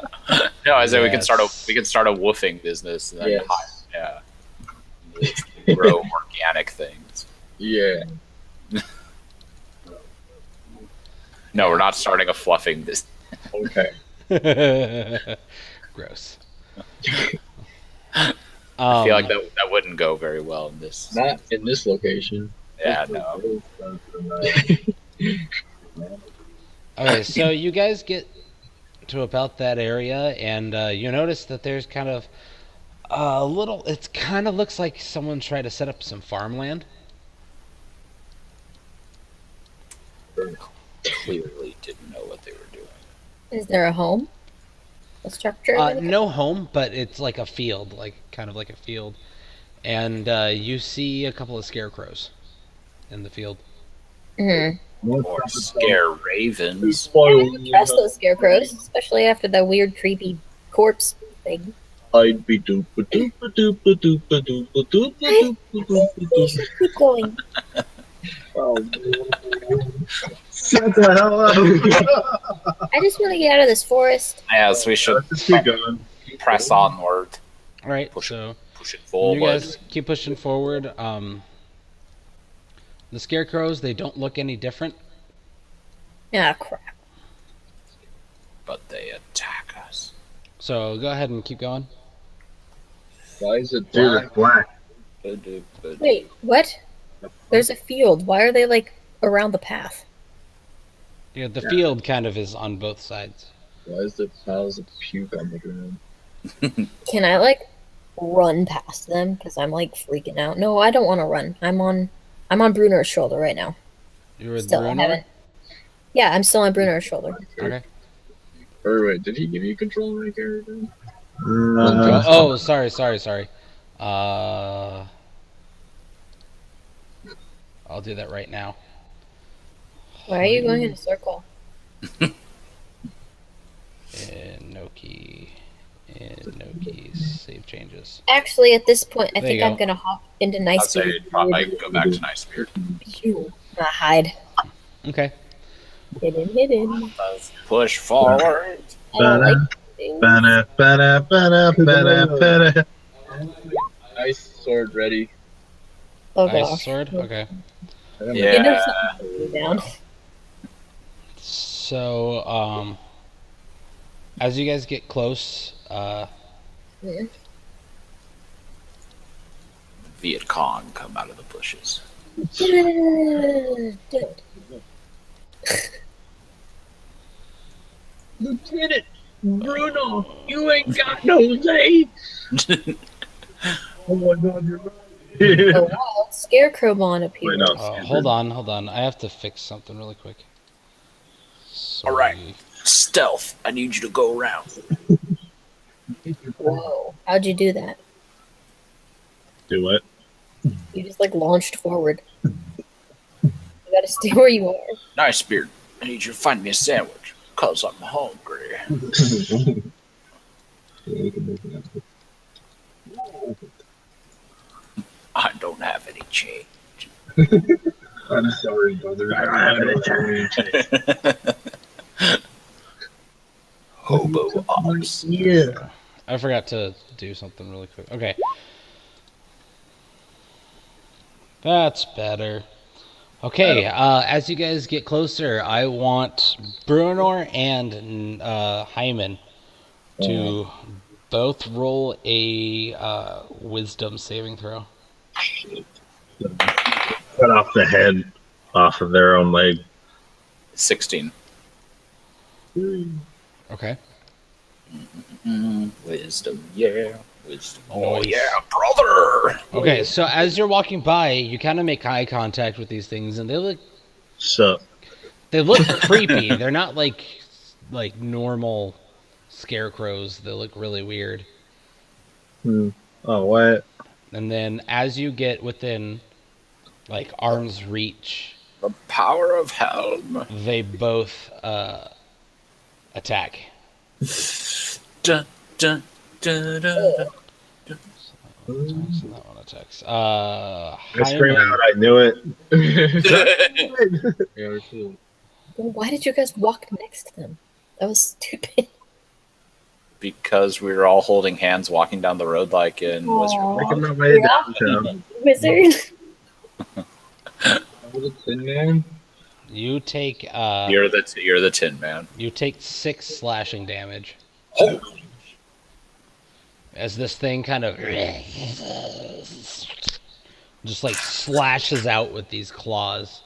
I said we can start Yes. a woofing business. And then Yes. grow organic things. Yeah. No, we're not starting a fluffing business. Okay. gross. I feel like that wouldn't go very well in this. Not in this location. Yeah, no. Okay, so you guys get to about that area, and you notice that there's kind of a little. It kind of looks like someone tried to set up some farmland. Clearly didn't know what they were doing. Is there a home? A structure? No home, but it's like a field, like kind of like a field, and you see a couple of scarecrows in the field. Mhm. Or scare ravens. I don't trust those scarecrows, especially after that weird, creepy corpse thing. I'd be doopa doopa doopa doopa doopa doopa doopa We doopa. should keep going. Shut the hell up. I just want to get out of this forest. Yes, we should Let's just keep going. press onward. All right, Push so Push it you forward. guys keep pushing forward. The scarecrows, they don't look any different. Ah, crap. But they attack us. So go ahead and keep going. Why is it Dude, black? it's black. Wait, what? There's a field. Why are they, like, around the path? Yeah, the field kind of is on both sides. Why is there piles of puke on the ground? Can I, like, run past them? Because I'm, like, freaking out. No, I don't want to run. I'm on Bruner's shoulder right now. You were Still, I Bruno? haven't. Yeah, I'm still on Bruner's shoulder. Okay. Or wait, did he give you control of my character? Oh, sorry. I'll do that right now. Why are you going in a circle? Inoki, save changes. Actually, at this point, I There think you I'm go. going to hop into I'd Nice say Beard. probably go back to Nice Beard. Pew. Hide. Okay. Hidden. Let's push forward. I don't like things. Ba-da, ba-da, ba-da, ba-da, ba-da. Ice sword ready. Oh Ice gosh. sword? Okay. You know Yeah. something's going down. So, as you guys get close, Viet Cong come out of the bushes. Dude. Lieutenant Bruno, you ain't got no legs. Oh my god, you're right. Oh wow, Scarecrow Mon appeared. Wait, no. hold on. I have to fix something really quick. Sorry. All right. Stealth. I need you to go around. Whoa. How'd you do that? Do what? You just like launched forward. You gotta stay where you are. Nice Beard. I need you to find me a sandwich, cause I'm hungry. I don't have any change. I'm sorry, brother. I don't have any change. Hobo ops. Yeah. I forgot to do something really quick. Okay. That's better. Okay, as you guys get closer, I want Bruenor and Hyman to both roll a wisdom saving throw. Cut off the head off of their own leg. 16. Okay. Wisdom, yeah. Wisdom. Oh, Nice. yeah, brother. Okay, so as you're walking by, you kind of make eye contact with these things, and they look So, creepy. They're not like normal scarecrows. They look really weird. oh, what? And then as you get within like arm's reach, The power of Helm. they both attack. Dun, dun, dun, dun, dun. So that one attacks. I scream Hyman, out, I knew it. Yeah, too. Well, why did you guys walk next to them? That was stupid. Because we were all holding hands walking down the road like in Wizard. Making my way downtown. Wizard. Was it Tin Man? you take You're the Tin Man. you take 6 slashing damage Oh, as this thing kind of just like slashes out with these claws.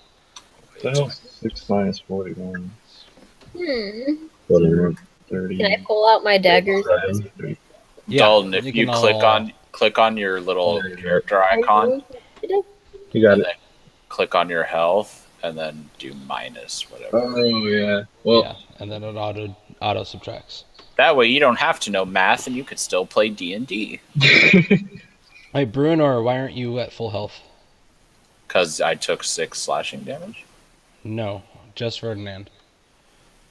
So 6 minus 41. Hmm. 30. Can I pull out my daggers? Yeah, Dalton, if you can all- click on your little character icon, You got and it. then click on your health, and then do minus whatever. Oh, yeah. Well, yeah, and then it auto subtracts. That way, you don't have to know math, and you could still play D&D. Hey, Bruenor, why aren't you at full health? Because I took 6 slashing damage. No, just Ferdinand.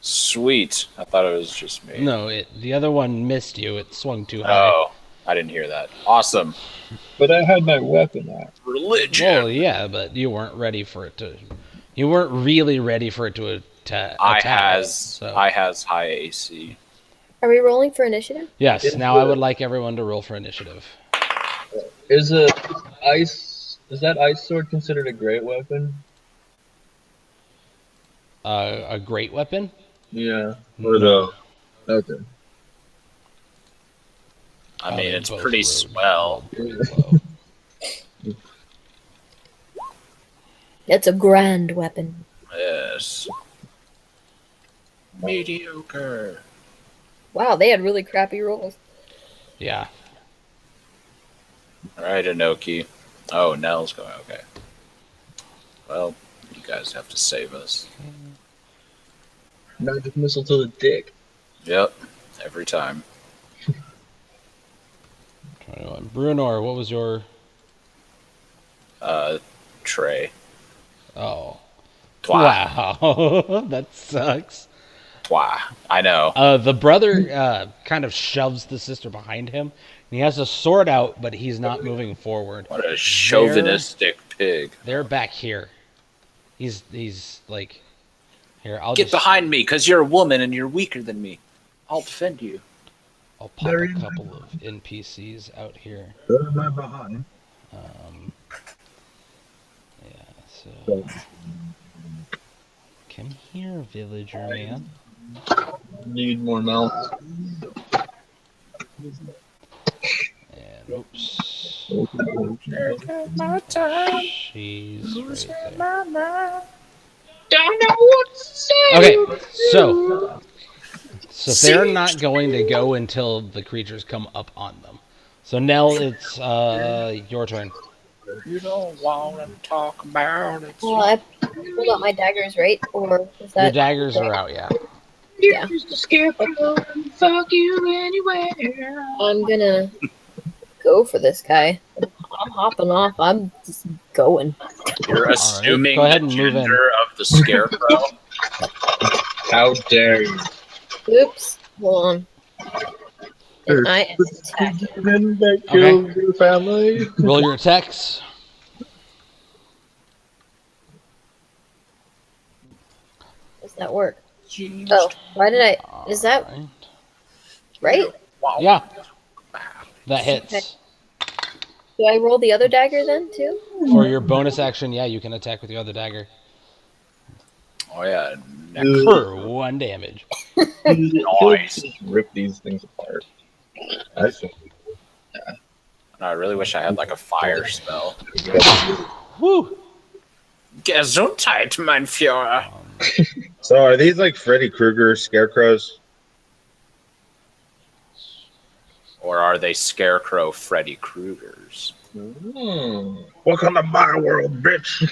Sweet. I thought it was just me. No, the other one missed you. It swung too high. Oh, I didn't hear that. Awesome. but I had my weapon out. Religion. Well, yeah, but you weren't ready for it to. You weren't really ready for it to attack. I has so. high AC. Are we rolling for initiative? Yes. Now I would like everyone to roll for initiative. Is that ice sword considered a great weapon? A great weapon. Yeah. Or the Okay. I Oh, mean, they it's both pretty rolled swell. pretty low. It's a grand weapon. Yes. Mediocre. Wow, they had really crappy rolls. Yeah. All right, Inoki. Oh, Nell's going. Okay. Well, you guys have to save us. Magic missile to the dick. Yep. Every time. 21. Bruenor, what was your? Trey. Oh. Twa. Wow. That sucks. Twa. I know. The brother kind of shoves the sister behind him. And he has a sword out, but he's not moving forward. What a chauvinistic pig. They're back here. He's like, here. I'll Get just, behind me, because you're a woman and you're weaker than me. I'll defend you. I'll pop a couple of NPCs out here. Where am I behind? Yeah. So, come here, villager man. Need more mouth. And oops. My time. She's right there. Don't know what to say. Okay, so they're not going to go until the creatures come up on them. So Nell, it's your turn. You don't want to talk about it. Well, I pulled out my daggers, right? Or is Your that daggers are out, yeah. yeah. Just a scarecrow. Fuck you anywhere. I'm gonna go for this guy. I'm hopping off. I'm just going. You're assuming Go ahead the and move in. gender of the scarecrow. How dare you? Oops. Hold on. And I am attacking. That killed your family. Roll your attacks. Does that work? Oh, why did I? Is that Alright. right? Wow. Yeah. That hits. Okay. Do I roll the other dagger then too? For your bonus action, yeah, you can attack with your other dagger. Oh yeah, For 1 damage. Nice. Just rip these things apart. I see. I really wish I had like a fire spell. Woo! Gesundheit, mein Führer. So are these like Freddy Krueger scarecrows? Or are they Scarecrow Freddy Kruegers? Welcome to my world, bitch.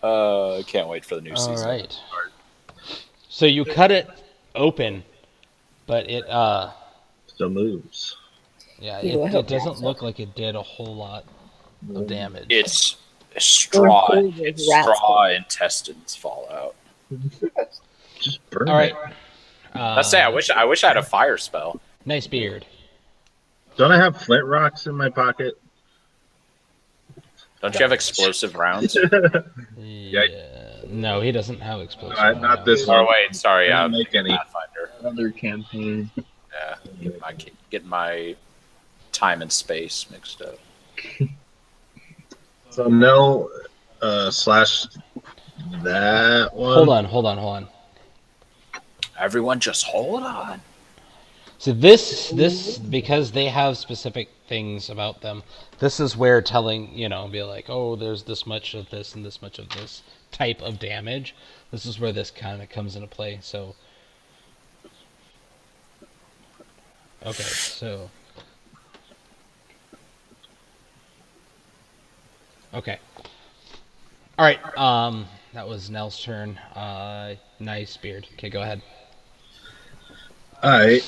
I can't wait for the new All season. right. So you cut it open, but it Still moves. yeah, You it hope doesn't so. look like it did a whole lot of damage. It's straw. Or It's rats. straw intestines fall out. Just burn All right. it. Let's say I wish I had a fire spell. Nice beard. Don't I have flint rocks in my pocket? Don't you have explosive rounds? Yeah. No, he doesn't have explosive. Not this Or one. wait, sorry, I I'm didn't make any. Pathfinder. Another campaign. Yeah, getting my time and space mixed up. So no slash that one. Hold on. Everyone, just hold on. So this because they have specific things about them. This is where telling, be like, oh, there's this much of this and this much of this type of damage. This is where this kind of comes into play. So, okay, so, okay, all right. That was Nell's turn. Nice beard. Okay, go ahead. I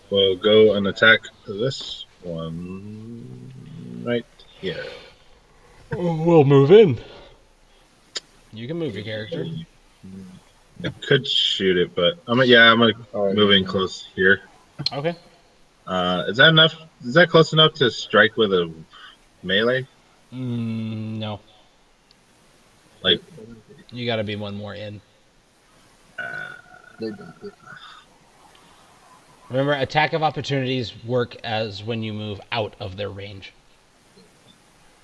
will go and attack this one right here. We'll move in. You can move your character. I could shoot it, but I'm gonna move in close here. Okay. Is that enough? Is that close enough to strike with a melee? No. Like, You gotta be one more in. Remember, attack of opportunities work as when you move out of their range.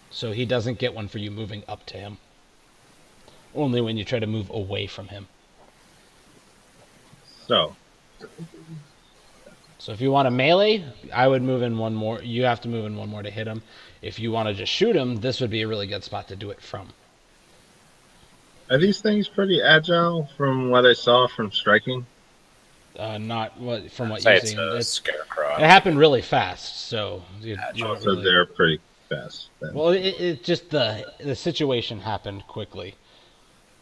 So he doesn't get one for you moving up to him. Only when you try to move away from him. so So if you want a melee, I would move in one more. You have to move in one more to hit him. If you want to just shoot him, this would be a really good spot to do it from. are these things pretty agile from what I saw from striking? Not what from what Say you've it's seen. a It scarecrow. happened really fast, so you don't So really- they're pretty fast. Then. Well, it just the situation happened quickly.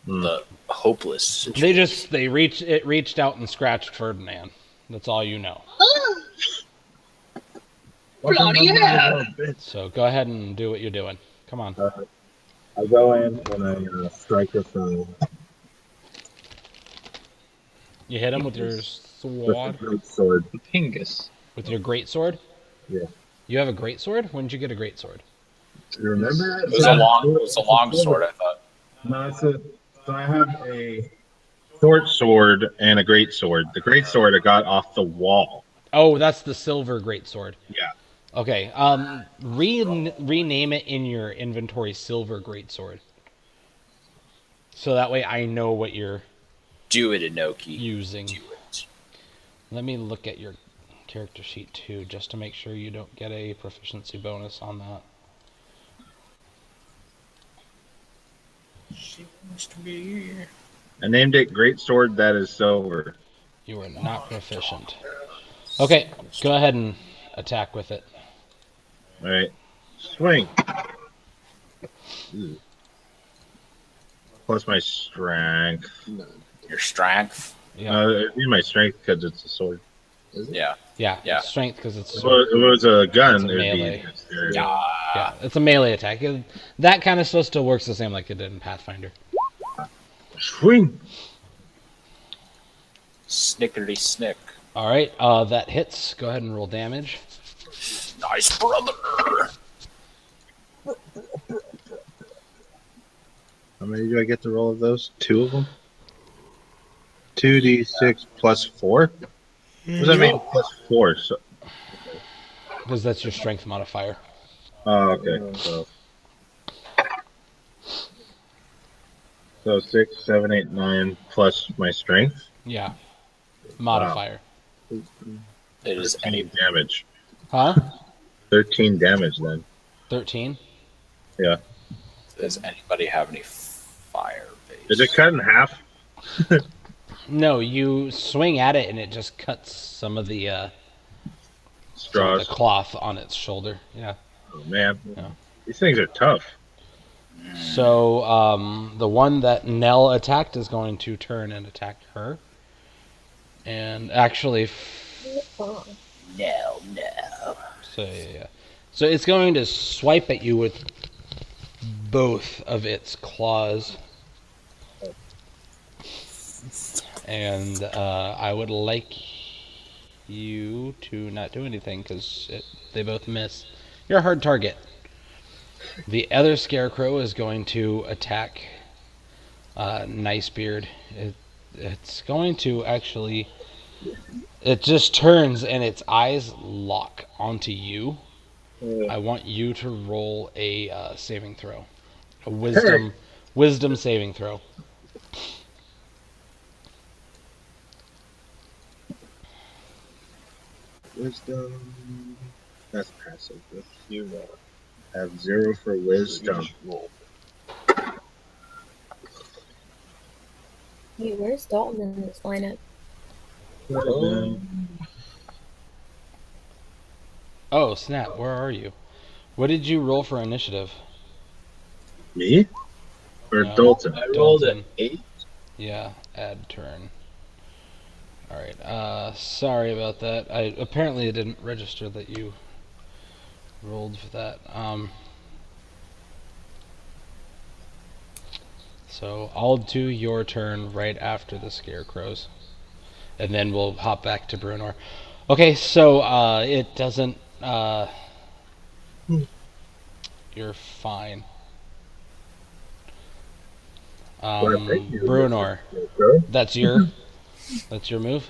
The hopeless. It reached out and scratched Ferdinand. That's all you know. Bloody hell! So go ahead and do what you're doing. Come on. I go in and I strike with a You hit him with your sword. great sword. Pingus. With your great sword. Yeah. You have a great sword. When did you get a great sword? You remember that? It was a long sword, I thought. No, so I have a short sword and a great sword. The great sword I got off the wall. Oh, that's the silver great sword. Yeah. Okay. Rename it in your inventory silver great sword. So that way I know what you're Do it, Inoki. using. Do it. Let me look at your character sheet too, just to make sure you don't get a proficiency bonus on that. Seems to be. I named it Great Sword That Is Silver. You are not proficient. Okay, go ahead and attack with it. All right. Swing. Plus my strength. Your strength. Yeah, I need my strength because it's a sword. Yeah. yeah, yeah. strength because it's If it was a gun, It's a it would melee. be dexterity. yeah, it's a melee attack. That kind of stuff still works the same like it did in Pathfinder. Swing. Snickerty snick. All right, that hits. Go ahead and roll damage. Nice, brother. How many do I get to roll of those? 2 of them? 2d6 plus 4? What does that mean? Plus 4. So, Because that's your strength modifier. oh, okay. So 6, 7, 8, 9 plus my strength. Yeah. Modifier. It is 13 damage. Huh? 13 damage then. 13? Yeah. Does anybody have any fire base? Is it cut in half? No, you swing at it and it just cuts some of the Straws. cloth on its shoulder. Yeah. Oh man. Yeah. These things are tough. So the one that Nell attacked is going to turn and attack her. And actually, No. so yeah. So it's going to swipe at you with both of its claws. And I would like you to not do anything because they both miss. You're a hard target. The other scarecrow is going to attack Nicebeard. It's going to actually... It just turns and its eyes lock onto you. I want you to roll a saving throw. A wisdom saving throw. Wisdom. That's passive. If you have 0 for wisdom. Hey, where's Dalton in this lineup? Oh, snap. Where are you? What did you roll for initiative? Me? Or No. Dalton? I rolled Dalton. an 8. Yeah, add turn. Alright, sorry about that. Apparently it didn't register that you rolled for that. So I'll do your turn right after the scarecrows. And then we'll hop back to Brunor. Okay, so it doesn't... You're fine. Brunor, that's your move?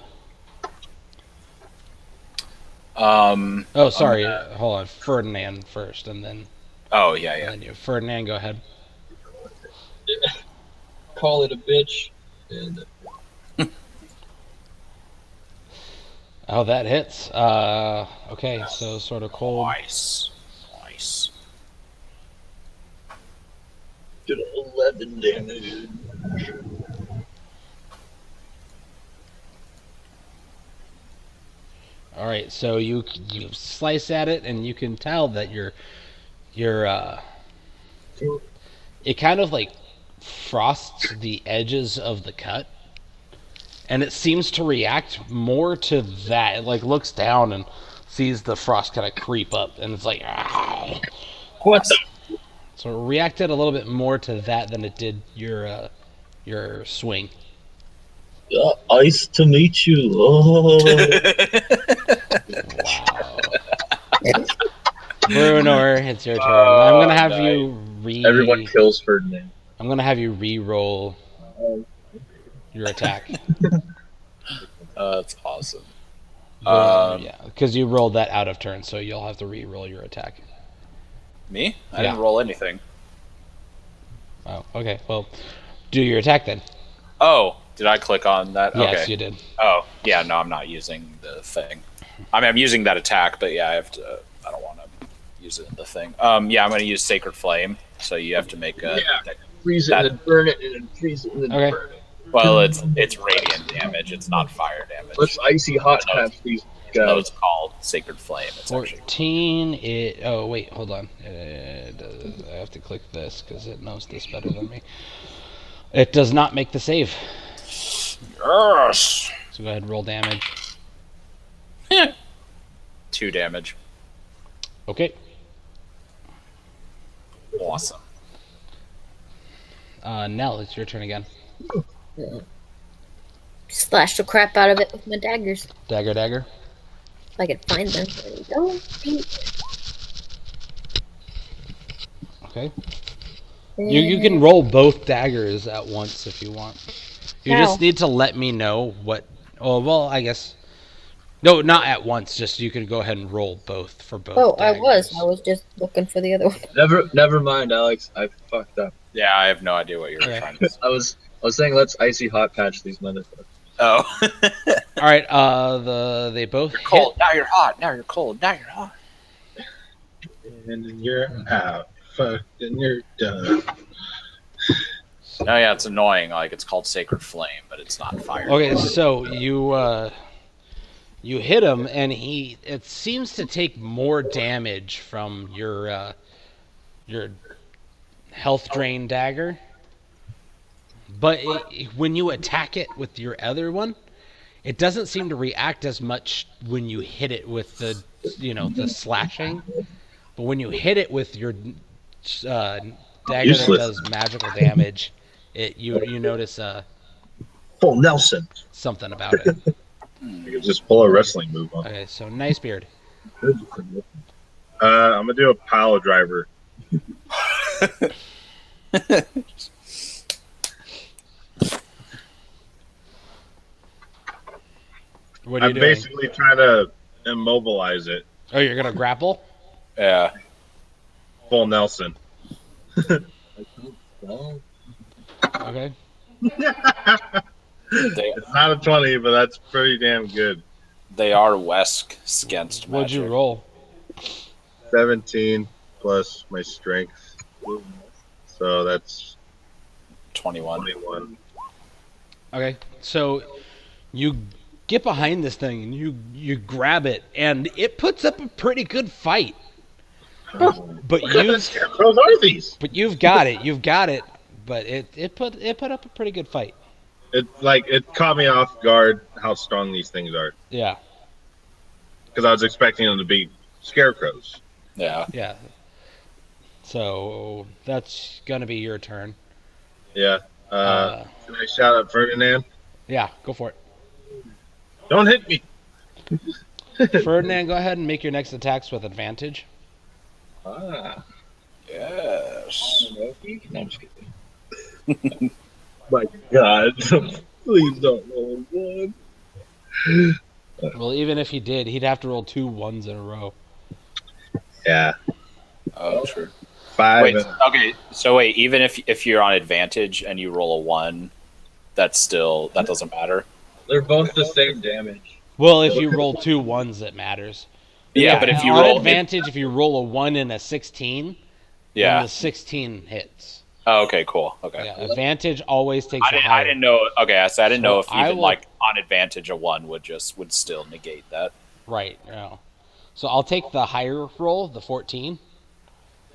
Oh, sorry. Hold on. Ferdinand first, and then... Oh, yeah. And then you. Ferdinand, go ahead. Call it a bitch. And Oh, that hits. Okay, so sort of cold. Nice. did 11 damage. All right, so you slice at it, and you can tell that it kind of like frosts the edges of the cut, and it seems to react more to that. It like looks down and sees the frost kind of creep up, and it's like, ah. What the? So it reacted a little bit more to that than it did your swing. Ice to meet you. Oh. Wow. Brunor, it's your turn. I'm gonna have you Everyone kills Ferdinand. I'm gonna have you re-roll your attack. That's awesome. Yeah, because you rolled that out of turn, so you'll have to re-roll your attack. Me? I Yeah. didn't roll anything. Oh, okay. Well, do your attack then. Oh, did I click on that? Yes, Okay. you did. Oh, yeah, no, I'm not using the thing. I mean, I'm using that attack, but yeah, I don't want to use it in the thing. Yeah, I'm going to use Sacred Flame, so you have to make a... Freeze it and then burn it and then freeze it and then Okay. burn it. Well, it's radiant damage, it's not fire damage. Let's icy hot tap these That guys. was called Sacred Flame. It's actually 14. Oh wait, hold on. I have to click this because it knows this better than me. It does not make the save. Yes! So go ahead and roll damage. 2 damage. Okay. Awesome. Nell, it's your turn again. Slash the crap out of it with my daggers. Dagger. If I could find them. There we go. Okay. You can roll both daggers at once if you want. You just need to let me know what. Oh well, I guess. No, not at once. Just you can go ahead and roll both for both. Oh, daggers. I was just looking for the other one. Never mind, Alex. I fucked up. Yeah, I have no idea what you're Okay. trying to say. I was saying let's icy hot patch these motherfuckers. Oh. All right. They both You're hit. cold. Now you're hot. Now you're cold. Now you're hot. And then you're out. Fuck, and you're done. No, yeah, it's annoying. Like it's called Sacred Flame, but it's not fire. Okay, so you hit him, and it seems to take more damage from your health drain dagger. But when you attack it with your other one, it doesn't seem to react as much when you hit it with the slashing. But when you hit it with your dagger that Useless. does magical damage, you notice Full Nelson. something about it. You can just pull a wrestling move on. Okay, so nice beard. I'm gonna do a pile driver. What are you I'm doing? basically trying to immobilize it. Oh, you're gonna grapple? Yeah. Full Nelson. Okay. It's not a 20, but that's pretty damn good. They are Wesk against What'd you magic. roll? 17 plus my strength. So that's 21. 21. Okay, so you get behind this thing and you grab it, and it puts up a pretty good fight. But Those are these. you've got it. But it put up a pretty good fight. It caught me off guard how strong these things are. Yeah, Because I was expecting them to be scarecrows. Yeah. yeah. So that's gonna be your turn. Yeah. Can I shout at Ferdinand? Yeah, go for it. Don't hit me. Ferdinand, go ahead and make your next attacks with advantage. Yes. No, I'm just kidding. My God. Please don't roll one. Well, even if he did, he'd have to roll 2 1s in a row. Yeah. Oh, true. 5. Wait. Okay. So wait. Even if you're on advantage and you roll a 1, that doesn't matter. They're both the same damage. Well, if you roll 2 1s, it matters. Yeah, but if you on roll advantage, if you roll a 1 and a 16, then yeah. the 16 hits. Oh, okay. Cool. Okay. Yeah, advantage always takes I a didn't, higher. I didn't know. Okay, so I didn't know if I even will- like on advantage a 1 would still negate that. Right. No. So I'll take the higher roll, the 14.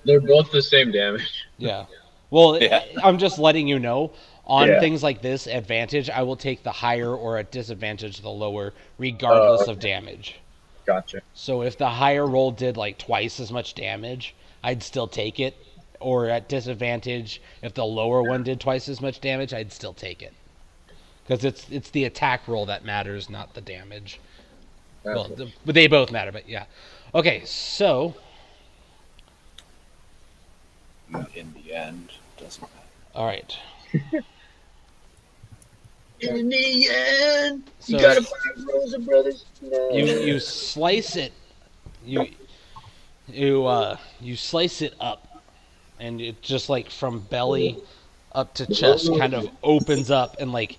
They're both the same damage. Yeah. Well, Yeah. I'm just letting you know. On Yeah. things like this, advantage, I will take the higher, or at disadvantage, the lower, regardless of damage. Gotcha. So if the higher roll did like twice as much damage, I'd still take it. Or at disadvantage, if the lower one did twice as much damage, I'd still take it. Because it's the attack roll that matters, not the damage. Well, but they both matter, but yeah. Okay, so In the end, doesn't matter. all right. In the end, So find Rosa Brothers. No. you slice it. You slice it up, and it just like from belly up to chest kind of opens up, and like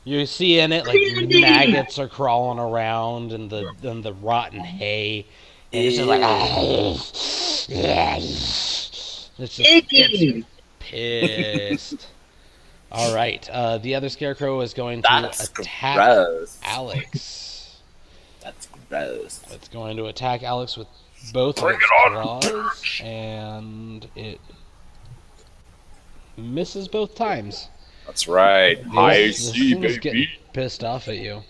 you see in it like maggots are crawling around, and the rotten hay, and it's just like it's pissed. All right, the other scarecrow is going to That's attack gross. Alex. That's gross. It's going to attack Alex with both of its claws, and it misses both times. That's right. I This see, thing's getting baby. pissed off at you.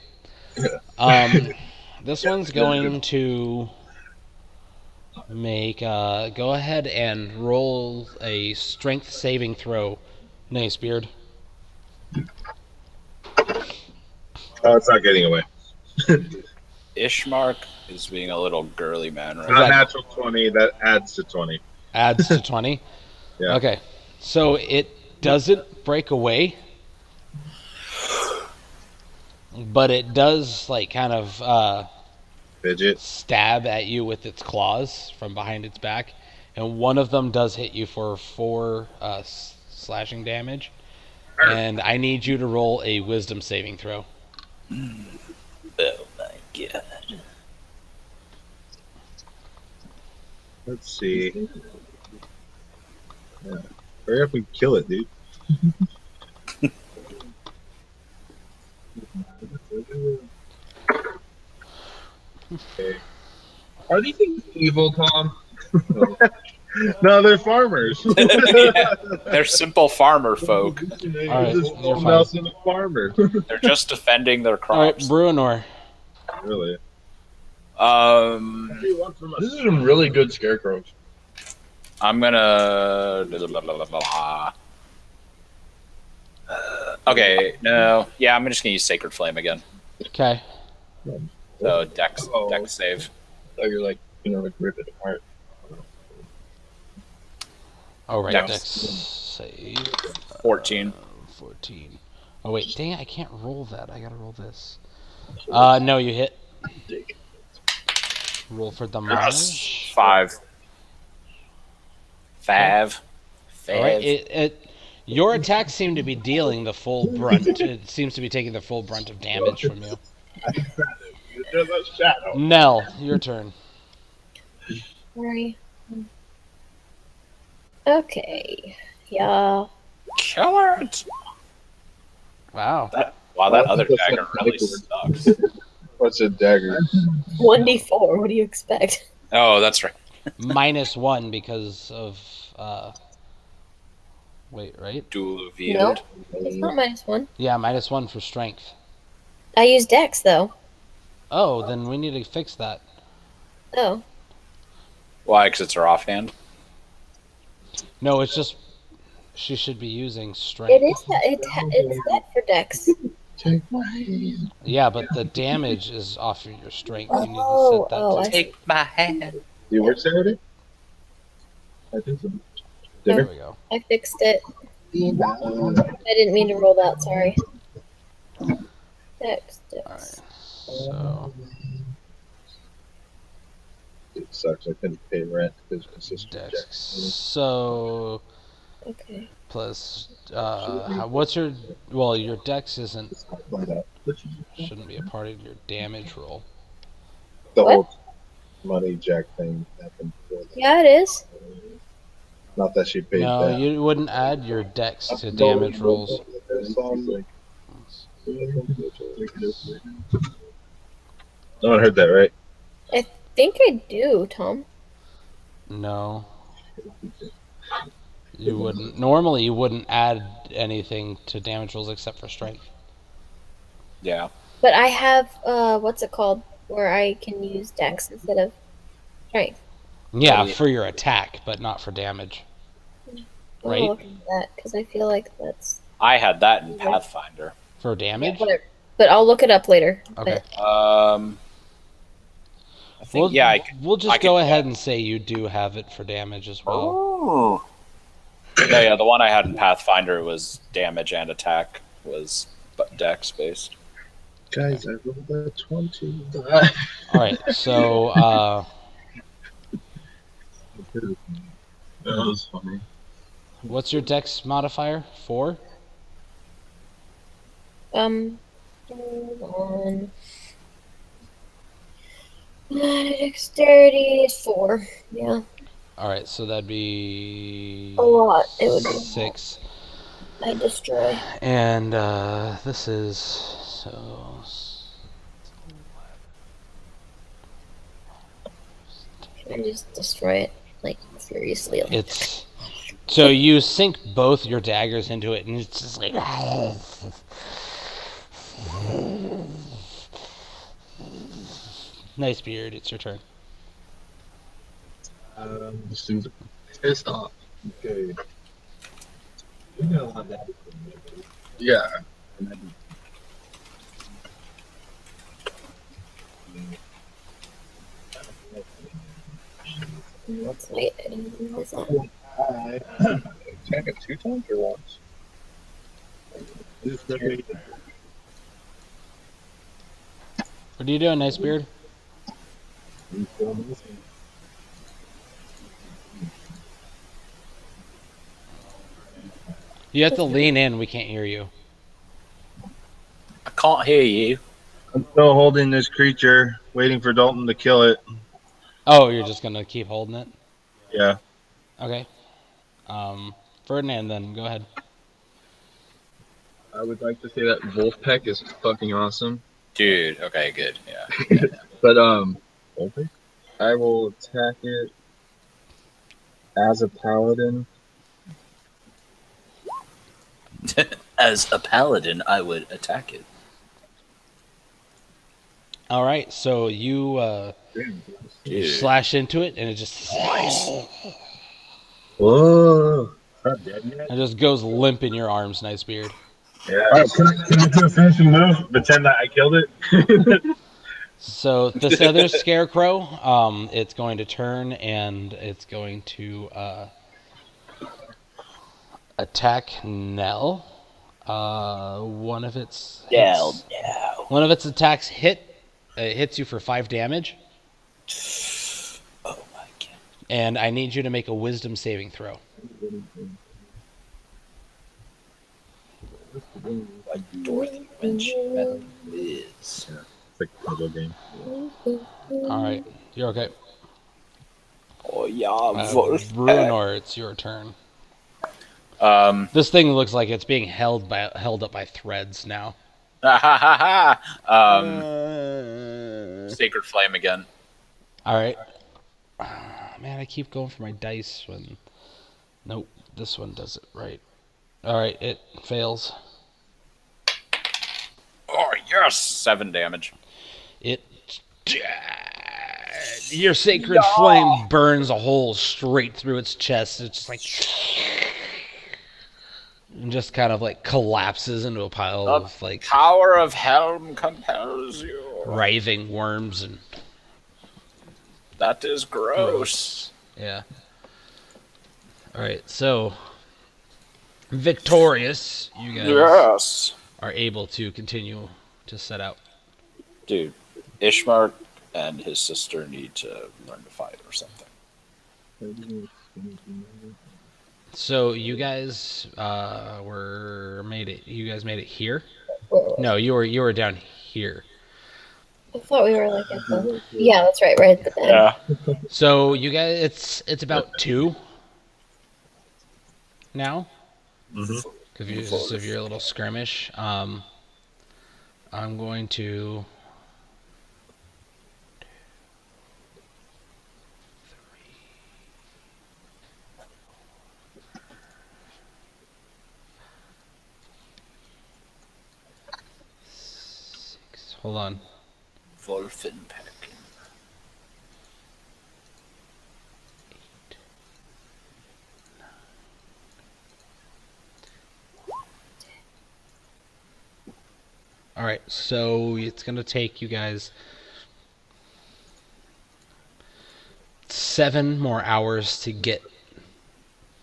This one's going to make go ahead and roll a strength saving throw. Nice beard. Oh, it's not getting away. Ishmark is being a little girly man right Is that- Natural 20, that adds to 20. Adds to 20. Yeah. Okay, so it doesn't break away, but it does like kind of Fidget. stab at you with its claws from behind its back, and one of them does hit you for 4 slashing damage. And I need you to roll a wisdom saving throw. Oh my god. Let's see. Yeah. Hurry up and kill it, dude. Okay. Are these things evil, Tom? No, they're farmers. Yeah, they're simple farmer folk. right, Just you're fine. Nelson a farmer. They're just defending their All right, crops. Bruinor. Really? This is some really good scarecrows. I'm gonna. Okay, no. Yeah, I'm just gonna use Sacred Flame again. Okay. So Dex save. So you're like, like rip it apart. All right, Dex. Dex save 14. 14. Oh wait, dang it! I can't roll that. I gotta roll this. No, you hit. Roll for the mileage. 5. 5. All right, your attacks seem to be dealing the full brunt. It seems to be taking the full brunt of damage from you. There's a shadow. Nell, your turn. Sorry. Okay. Yeah. Killer it! Wow. That other dagger really sucks. What's a dagger? 1d4. What do you expect? Oh, that's right. -1 because of wait, right? Dual No, wield. it's not -1. Yeah, -1 for strength. I use Dex though. Oh, then we need to fix that. Oh. Why? Because it's her offhand. No, it's just she should be using strength. It is that. It's that for Dex. Take my hand. Yeah, but the damage is off of your strength. You need to Oh, set that oh, to. I Take my hand. Do you work Saturday? I think so. There Dinner? we go. I fixed it. I didn't mean to roll that. Sorry. Dex. Alright. So It sucks. I couldn't pay rent because my sister Dex. rejected So Okay. plus what's your your Dex isn't me. shouldn't be a part of your damage roll. The What? whole money jack thing happened before that. Yeah, it is. Not that she paid No, that. you wouldn't add your Dex to damage rolls. No one heard that, right? I think I do, Tom. No. You wouldn't. Normally, you wouldn't add anything to damage rolls except for strength. Yeah. But I have what's it called? Where I can use Dex instead of strength. Yeah, Yeah. for your attack, but not for damage. I'll Right. look at that because I feel like that's I had that in Pathfinder. For damage? whatever. But I'll look it up later. Okay. I think, We'll, yeah, we'll I just could go do ahead and say you do have it for damage as well. Oh. Yeah, the one I had in Pathfinder was damage and attack was Dex based. Guys, I rolled a 20. Alright, so That was funny. what's your Dex modifier? 4? Hold on. Dexterity is 4. Yeah, Alright, so that'd be a lot. It would be 6. I destroy. And this is so. I just destroy it like furiously. It's so you sink both your daggers into it, and it's just like. Nice beard. It's your turn. This thing's pissed off. Okay. Yeah. Let's wait. I didn't realize that. Attack it 2 times or once? What are you doing, Nice Beard? You have to lean in. We can't hear you. I can't hear you. I'm still holding this creature, waiting for Dalton to kill it. Oh, you're just gonna keep holding it? Yeah. Okay. Ferdinand, then go ahead. I would like to say that Wolfpack is fucking awesome. Dude, okay, good. Yeah. But I will attack it as a paladin. As a paladin, I would attack it. All right, so you Dude. slash into it, and it just Whoa. Not dead yet? it just goes limp in your arms, Nice Beard. Yeah. Alright, can I do a finishing move? Pretend that I killed it? So this other scarecrow, it's going to turn and it's going to attack Nell. One of its attacks hits you for 5 damage. Oh my god. And I need you to make a wisdom saving throw. Like Dorothy Lynch is. It's like a puzzle game. Alright, you're okay. Oh yeah, Wolf. Bruenor, it's your turn. This thing looks like it's being held up by threads now. Sacred Flame again. Alright. Man, I keep going for my dice when... Nope, this one does it right. Alright, it fails. Oh yes, 7 damage. It... Your sacred flame burns a hole straight through its chest. It's just like... And just kind of like collapses into a pile of like... Power of Helm compels you. Writhing worms and... That is gross. Yeah. Alright, so... Victorious, you guys Yes. are able to continue to set out. Dude, Ishmar and his sister need to learn to fight or something. So you guys you guys made it here? No, you were down here. I thought we were like at the... Yeah, that's right at the end. Yeah. So you guys, it's about 2 now. Because of your little skirmish. I'm going to... 6. Hold on. Wolfenpack. Alright, so it's going to take you guys 7 more hours to get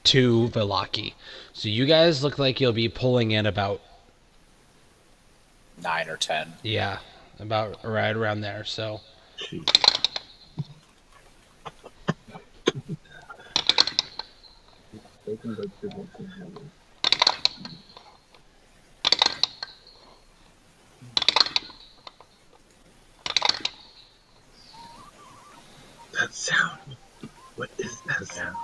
to Vallaki. So you guys look like you'll be pulling in about... 9 or 10. Yeah, about right around there, so... That sound. What is that sound?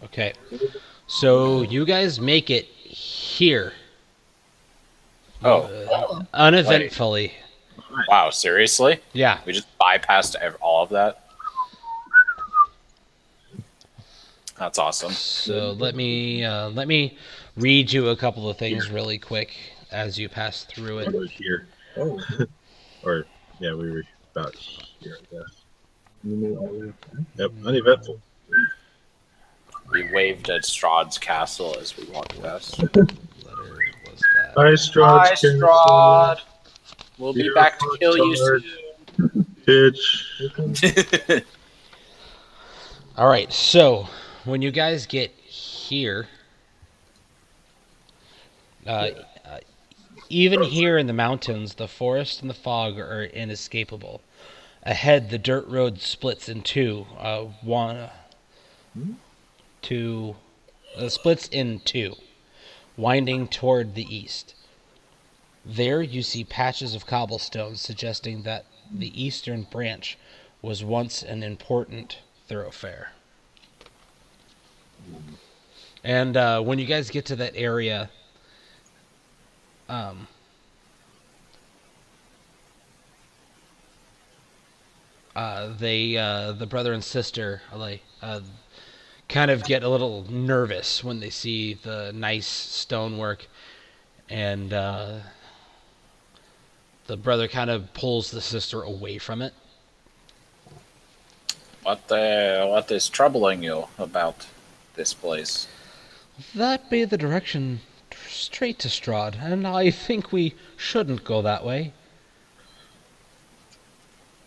Okay, so you guys make it here. Uneventfully. Wow, seriously? Yeah. We just bypassed all of that? That's awesome. So let me read you a couple of things really quick as you pass through it. It was here. Or, yeah, we were about here, I guess. Yep, uneventful. We waved at Strahd's castle as we walked past. Letter was that? Hi, Strahd. Bye, Strahd. We'll be back to kill you soon. Bitch. All right, so when you guys get here, even here in the mountains, the forest and the fog are inescapable. Ahead, the dirt road splits in two. Splits in two, winding toward the east. There, you see patches of cobblestone, suggesting that the eastern branch was once an important thoroughfare. And when you guys get to that area, the brother and sister, kind of get a little nervous when they see the nice stonework, and the brother kind of pulls the sister away from it. What is troubling you about this place? That be the direction straight to Strahd, and I think we shouldn't go that way.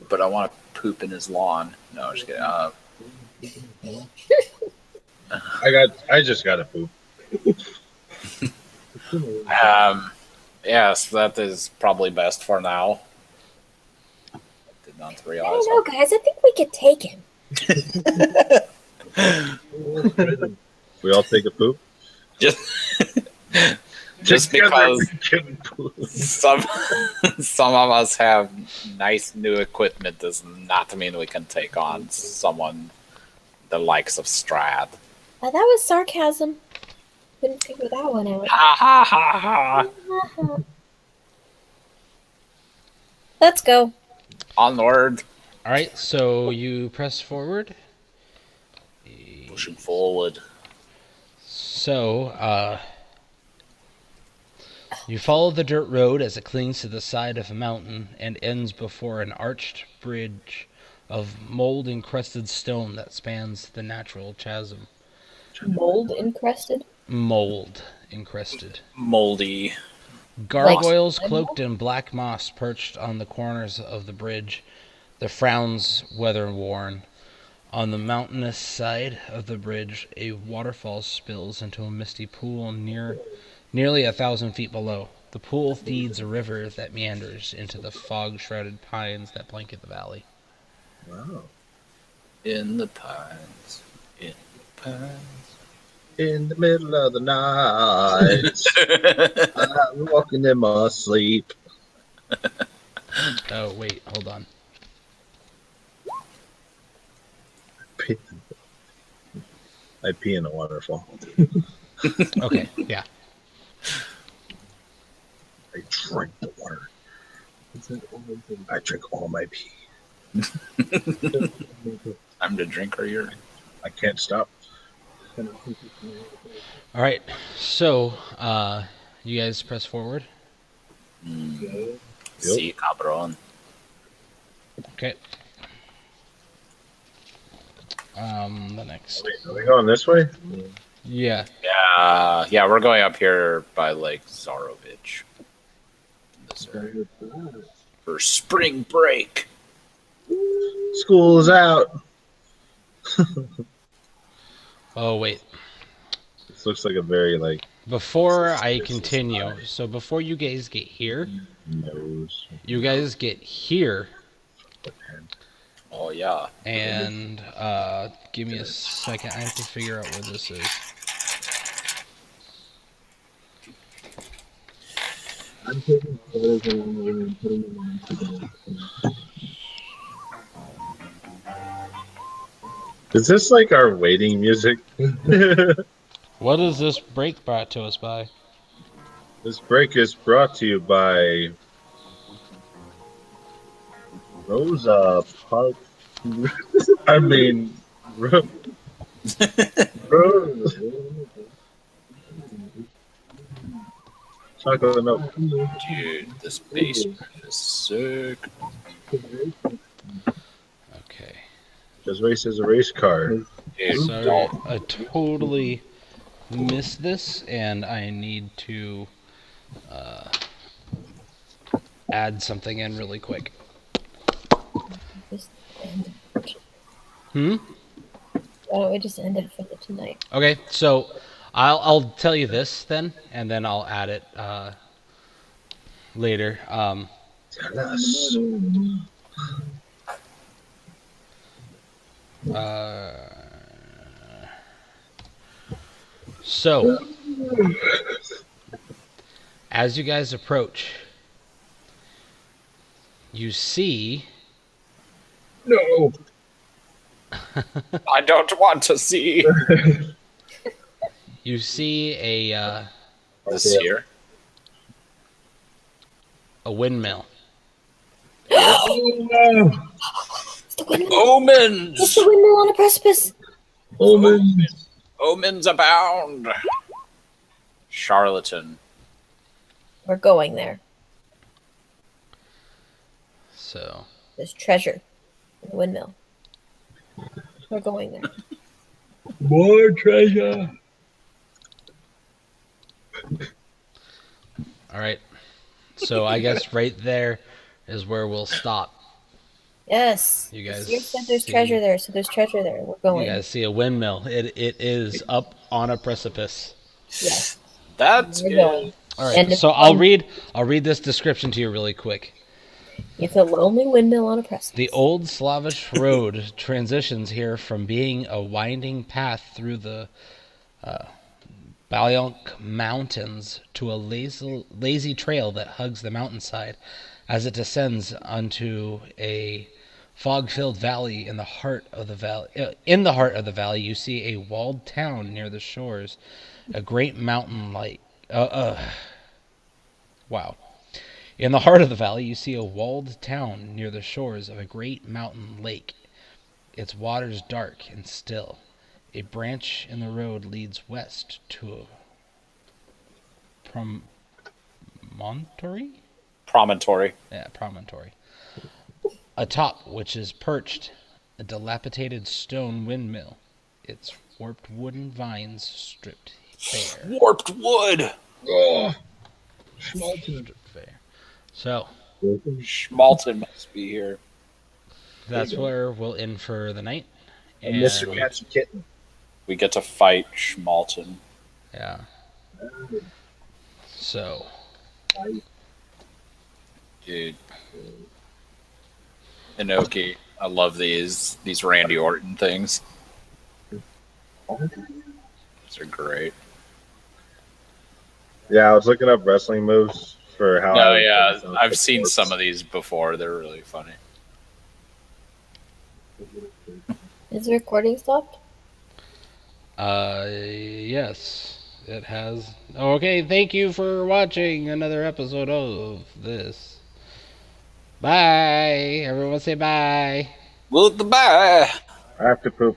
But I want to poop in his lawn. No, I'm just kidding. I just got to poop. Yes, that is probably best for now. I did not I realize. don't know, guys. I think we could take him. We all take a poop. Just Together because we can poop. some of us have nice new equipment does not mean we can take on someone the likes of Strahd. That was sarcasm. Couldn't figure that one out. Ha ha ha ha! Let's go. Onward, All right, so you press forward. pushing forward. So, you follow the dirt road as it clings to the side of a mountain and ends before an arched bridge of mold-encrusted stone that spans the natural chasm. Mold encrusted. Mold-encrusted. Moldy. Gargoyles cloaked in black moss perched on the corners of the bridge, their frowns weather-worn. On the mountainous side of the bridge, a waterfall spills into a misty pool nearly 1,000 feet below. The pool feeds a river that meanders into the fog-shrouded pines that blanket the valley. Wow. In the pines. In the pines. In the middle of the night, I'm walking in my sleep. Oh, wait, hold on. I pee in a waterfall. Okay, yeah. I drink the water. I drink all my pee. I'm the drinker here. I can't stop. All right, so you guys press forward. See, cabron. Okay. The next. Wait, are we going this way? Yeah. Yeah, we're going up here by Lake Zarovich. For spring break. School's out. Oh, wait. This looks like a very Before I continue, so before you guys get here, nose. you guys get here, Oh yeah. and give me a second. I have to figure out where this is. I'm taking photos along the way and putting them on Instagram. Is this like our waiting music? What is this break brought to us by? This break is brought to you by Rosa Parks. I mean, Rose. Chocolate milk. Dude, this basement is sick. Okay. Just race is a race car. Dude, Sorry, I totally missed this, and I need to add something in really quick. Hmm. Why don't we just end it for the tonight? Okay, so I'll tell you this then, and then I'll add it later. Tell us. So as you guys approach, you see No. I don't want to see this here. a windmill. Oh, no. It's the windmill. Omens! It's the windmill on a precipice. Omens. Omens abound! Charlatan. We're going there. So There's treasure in the windmill. We're going there. More treasure. all right. So I guess right there is where we'll stop. Yes. You guys You said there's see- treasure there, so there's treasure there. We're going. You guys see a windmill. It is up on a precipice. Yes. That We're going. All right. And if- So I'll read this description to you really quick. It's a lonely windmill on a precipice. The old Slavish road transitions here from being a winding path through the Balyonk Mountains to a lazy trail that hugs the mountainside as it descends onto a fog-filled valley in the heart of the valley. In the heart of the valley, you see a walled town near the shores, a great mountain like. Wow. In the heart of the valley, you see a walled town near the shores of a great mountain lake. Its waters dark and still. A branch in the road leads west to a promontory? promontory. Yeah, promontory. Atop which is perched a dilapidated stone windmill, its warped wooden vines stripped bare. Warped wood! Oh. Stripped bare. So, Schmalton must be here. that's where we'll end for the night. And Mr. Cat's a kitten. We get to fight Schmalton. Yeah. So, Dude. Inoki. I love these Randy Orton things. These are great. Yeah, I was looking up wrestling moves for how. No, yeah, I've seen some of these before. They're really funny. Is the recording stopped? yes, it has. Okay, thank you for watching another episode of this. Bye. Everyone say bye. Well, the bye. I have to poop.